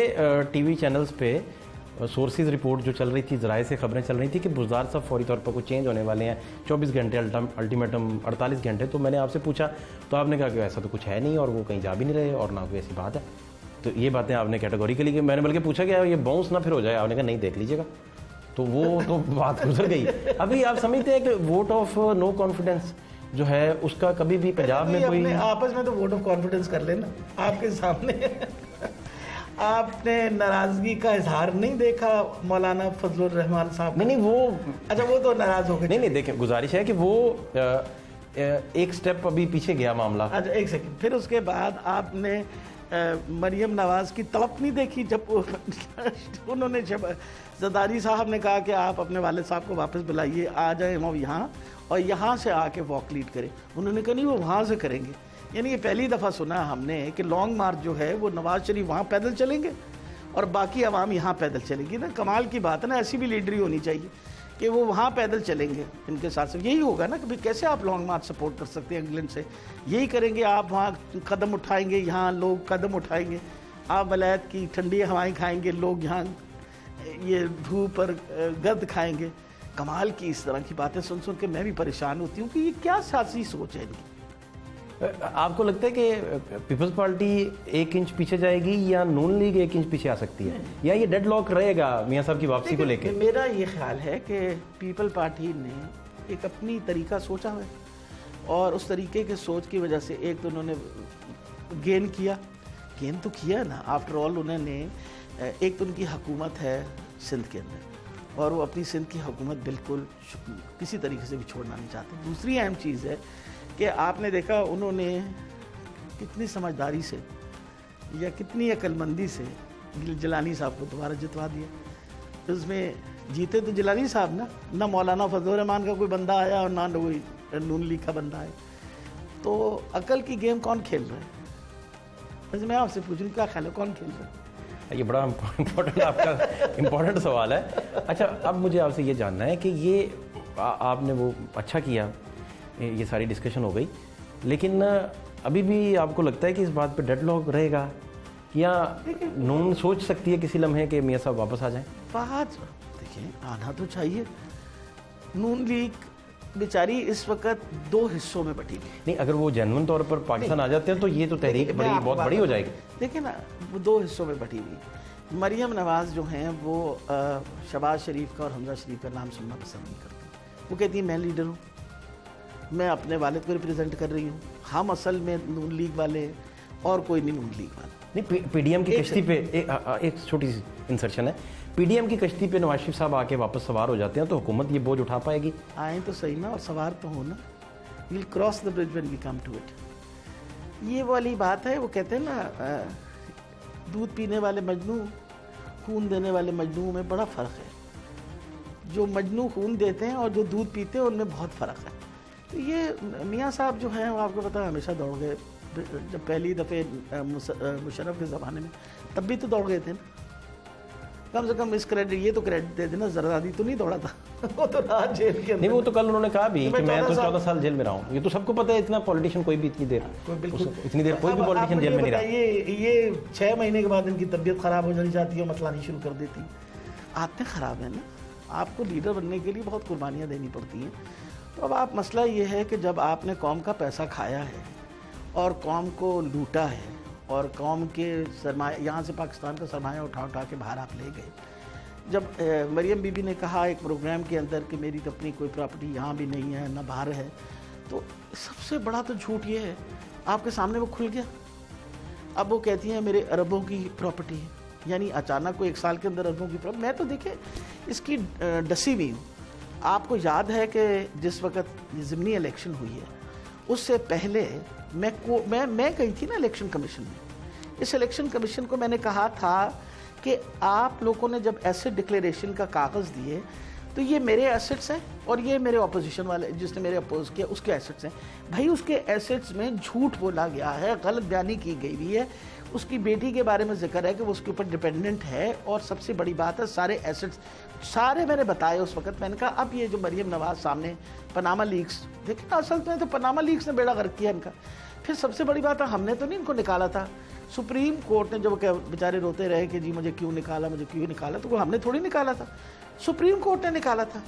Speaker 1: टीवी चैनल्स पे सोर्सेज रिपोर्ट जो चल रही थी, ज़राए से खबरें चल रही थी कि बुज़दार साहब फौरी तौर पर कुछ चेंज होने वाले हैं, 24 घंटे अल्टीमेटम 48 घंटे। तो मैंने आपसे पूछा तो आपने कहा कि ऐसा तो कुछ है नहीं और वो कहीं जा भी नहीं रहे और ना कोई ऐसी बात है। तो ये बातें आपने कैटेगोरिकली की। मैंने बल्कि पूछा कि ये बाउंस ना फिर हो जाए, आपने कहा नहीं, देख लीजिएगा। तो वो तो बात गुजर गई। अभी आप समझते हैं कि वोट ऑफ नो कॉन्फिडेंस जो है उसका कभी भी पंजाब में कोई
Speaker 15: आपस में तो वोट ऑफ कॉन्फिडेंस कर लेना आपके सामने। आपने नाराजगी का इजहार नहीं देखा मौलाना फजलुर रहमान साहब?
Speaker 1: नहीं, वो
Speaker 15: अच्छा, वो तो नाराज हो गए।
Speaker 1: नहीं, देखें, गुजारिश है कि वो एक स्टेप अभी पीछे गया मामला।
Speaker 15: अच्छा, एक सेकंड। फिर उसके बाद आपने मरियम नवाज की तड़प नहीं देखी जब उन्होंने जरदारी साहब ने कहा कि आप अपने वालिद साहब को वापस बुलाइए, आ जाए वो यहाँ और यहाँ से आके वॉक लीड करें। उन्होंने कहा नहीं, वो वहाँ से करेंगे। यानी ये पहली दफ़ा सुना हमने कि लॉन्ग मार्च जो है वो नवाज शरीफ वहाँ पैदल चलेंगे और बाकी आवाम यहाँ पैदल चलेगी। ना कमाल की बात है ना, ऐसी भी लीडरी होनी चाहिए कि वो वहाँ पैदल चलेंगे इनके साथ। से यही होगा ना कि भाई कैसे आप लॉन्ग मार्च सपोर्ट कर सकते हैं इंग्लैंड से? यही करेंगे आप, वहाँ कदम उठाएंगे, यहाँ लोग कदम उठाएंगे, आप वलायत की ठंडी हवाएं खाएंगे, लोग यहाँ ये धूप पर गर्द खाएंगे। कमाल की इस तरह की बातें सुन सुन के मैं भी परेशान होती हूँ कि ये क्या सियासी सोच है इनकी।
Speaker 1: आपको लगता है कि पीपल्स पार्टी 1 इंच पीछे जाएगी या नून लीग 1 इंच पीछे आ सकती है, या ये डेडलॉक रहेगा मियां साहब की वापसी को लेकर?
Speaker 15: मेरा ये ख्याल है कि पीपल पार्टी ने एक अपनी तरीका सोचा है और उस तरीके के सोच की वजह से एक तो उन्होंने गेन तो किया ना। आफ्टर ऑल उन्होंने एक तो उनकी हुकूमत है सिंध के अंदर और वो अपनी सिंध की हुकूमत बिल्कुल किसी तरीके से भी छोड़ना नहीं चाहते। दूसरी अहम चीज़ है कि आपने देखा उन्होंने कितनी समझदारी से या कितनी अक्लमंदी से जिलानी साहब को दोबारा जितवा दिया। उसमें जीते तो जिलानी साहब ना मौलाना फजलुर रहमान का कोई बंदा आया और ना कोई नून लीग का बंदा आया। तो अकल की गेम कौन खेल रहा है? वैसे मैं आपसे पूछ रही हूँ, क्या ख्याल है, कौन खेल रहा है?
Speaker 1: ये बड़ा इम्पोर्टेंट आपका इम्पोर्टेंट सवाल है। अच्छा, अब मुझे आपसे ये जानना है कि ये आपने वो अच्छा किया, ये सारी डिस्कशन हो गई, लेकिन अभी भी आपको लगता है कि इस बात पे डेडलॉक रहेगा या नून सोच सकती है किसी लम्हे के मियां साहब वापस आ जाएं?
Speaker 15: बात देखिए, आना तो चाहिए। नून लीग बेचारी इस वक्त 2 हिस्सों में बटी हुई है।
Speaker 1: नहीं, अगर वो जेन्युइन तौर पर पाकिस्तान आ जाते हैं तो ये तो तहरीक बड़ी बहुत बड़ी हो जाएगी।
Speaker 15: देखिए ना, वो 2 हिस्सों में बटी हुई। मरियम नवाज़ जो हैं वो शहबाज शरीफ का और हमजा शरीफ का नाम सुनना पसंद नहीं करती। वो कहती है मैं लीडर हूँ, मैं अपने वालिद को रिप्रेजेंट कर रही हूँ, हम असल में नून लीग वाले और कोई नहीं नून लीग वाले।
Speaker 1: नहीं, पीडीएम की कश्ती पे एक छोटी सी इंसर्शन है, पीडीएम की कश्ती पे नवाज शरीफ साहब आके वापस सवार हो जाते हैं तो हुकूमत ये बोझ उठा पाएगी?
Speaker 15: आए तो सही ना, और सवार तो हो ना, will cross the bridge when we come to it. ये वाली बात है, वो कहते हैं ना दूध पीने वाले मजनू खून देने वाले मजनू में बड़ा फ़र्क है। जो मजनू खून देते हैं और जो दूध पीते हैं उनमें बहुत फ़र्क है। तो ये मियाँ साहब जो हैं वो आपको पता है हमेशा दौड़ गए। जब पहली दफ़े मुशर्रफ के ज़माने में तब भी तो दौड़ गए थे ना, कम से कम इस क्रेडिट, ये तो क्रेडिट दे देना, जरदारी तो नहीं दौड़ा था वो तो रहा जेल के अंदर।
Speaker 1: नहीं, वो तो कल उन्होंने कहा भी कि मैं तो 14 साल जेल में रहा हूँ। ये तो सबको पता है, इतना पॉलिटिशियन कोई भी इतनी देर कोई भी पॉलिटिशियन जेल में नहीं रहा।
Speaker 15: ये 6 महीने के बाद इनकी तबीयत खराब हो जानी चाहती है, मतलानी शुरू कर देती। आदतें ख़राब है ना, आपको लीडर बनने के लिए बहुत कुर्बानियाँ देनी पड़ती हैं। तो अब आप मसला ये है कि जब आपने कौम का पैसा खाया है और कौम को लूटा है और कौम के सरमाया, यहाँ से पाकिस्तान का सरमाया उठा उठा के बाहर आप ले गए। जब मरियम बीबी ने कहा एक प्रोग्राम के अंदर कि मेरी तो अपनी कोई प्रॉपर्टी यहाँ भी नहीं है ना बाहर है, तो सबसे बड़ा तो झूठ ये है, आपके सामने वो खुल गया। अब वो कहती हैं मेरे अरबों की प्रॉपर्टी है, यानी अचानक को 1 साल के अंदर अरबों की प्रॉपर्टी। मैं तो देखे इसकी डसी हुई हूँ। आपको याद है कि जिस वक्त ज़िमनी इलेक्शन हुई है उससे पहले मैं गई थी ना इलेक्शन कमीशन में। इस इलेक्शन कमीशन को मैंने कहा था कि आप लोगों ने जब एसेट डिक्लेरेशन का कागज़ दिए तो ये मेरे एसेट्स हैं और ये मेरे ऑपोजिशन वाले जिसने मेरे अपोज किया उसके एसेट्स हैं। भाई उसके एसेट्स में झूठ बोला गया है, गलत बयानी की गई हुई है। उसकी बेटी के बारे में जिक्र है कि वो उसके ऊपर डिपेंडेंट है, और सबसे बड़ी बात है सारे एसेट्स सारे मैंने बताए उस वक्त। मैंने कहा अब ये जो मरियम नवाज़ सामने पनामा लीक्स, देखिए ना असल में तो पनामा लीक्स ने बेड़ा गर्क किया इनका। फिर सबसे बड़ी बात है हमने तो नहीं इनको निकाला था, सुप्रीम कोर्ट ने जब बेचारे रोते रहे कि जी मुझे क्यों निकाला, तो वो हमने थोड़ी निकाला था, सुप्रीम कोर्ट ने निकाला था।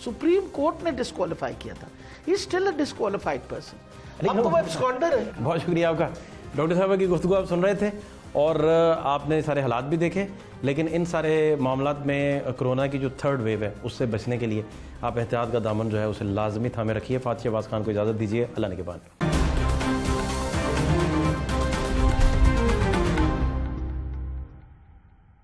Speaker 15: सुप्रीम कोर्ट ने डिस्क्वालीफाई किया था। He still a disqualified person. अब तो वो एब्सकॉन्डर है।
Speaker 1: बहुत शुक्रिया आपका। डॉक्टर साहब की गुफ्तगू आप सुन रहे थे और आपने सारे हालात भी देखे, लेकिन इन सारे मामलात में कोरोना की जो 3rd वेव है उससे बचने के लिए आप एहतियात का दामन जो है उसे लाजमी थामे रखिए। फातिह शहबाज खान को इजाज़त दीजिए। अल्लाह ने के बाद।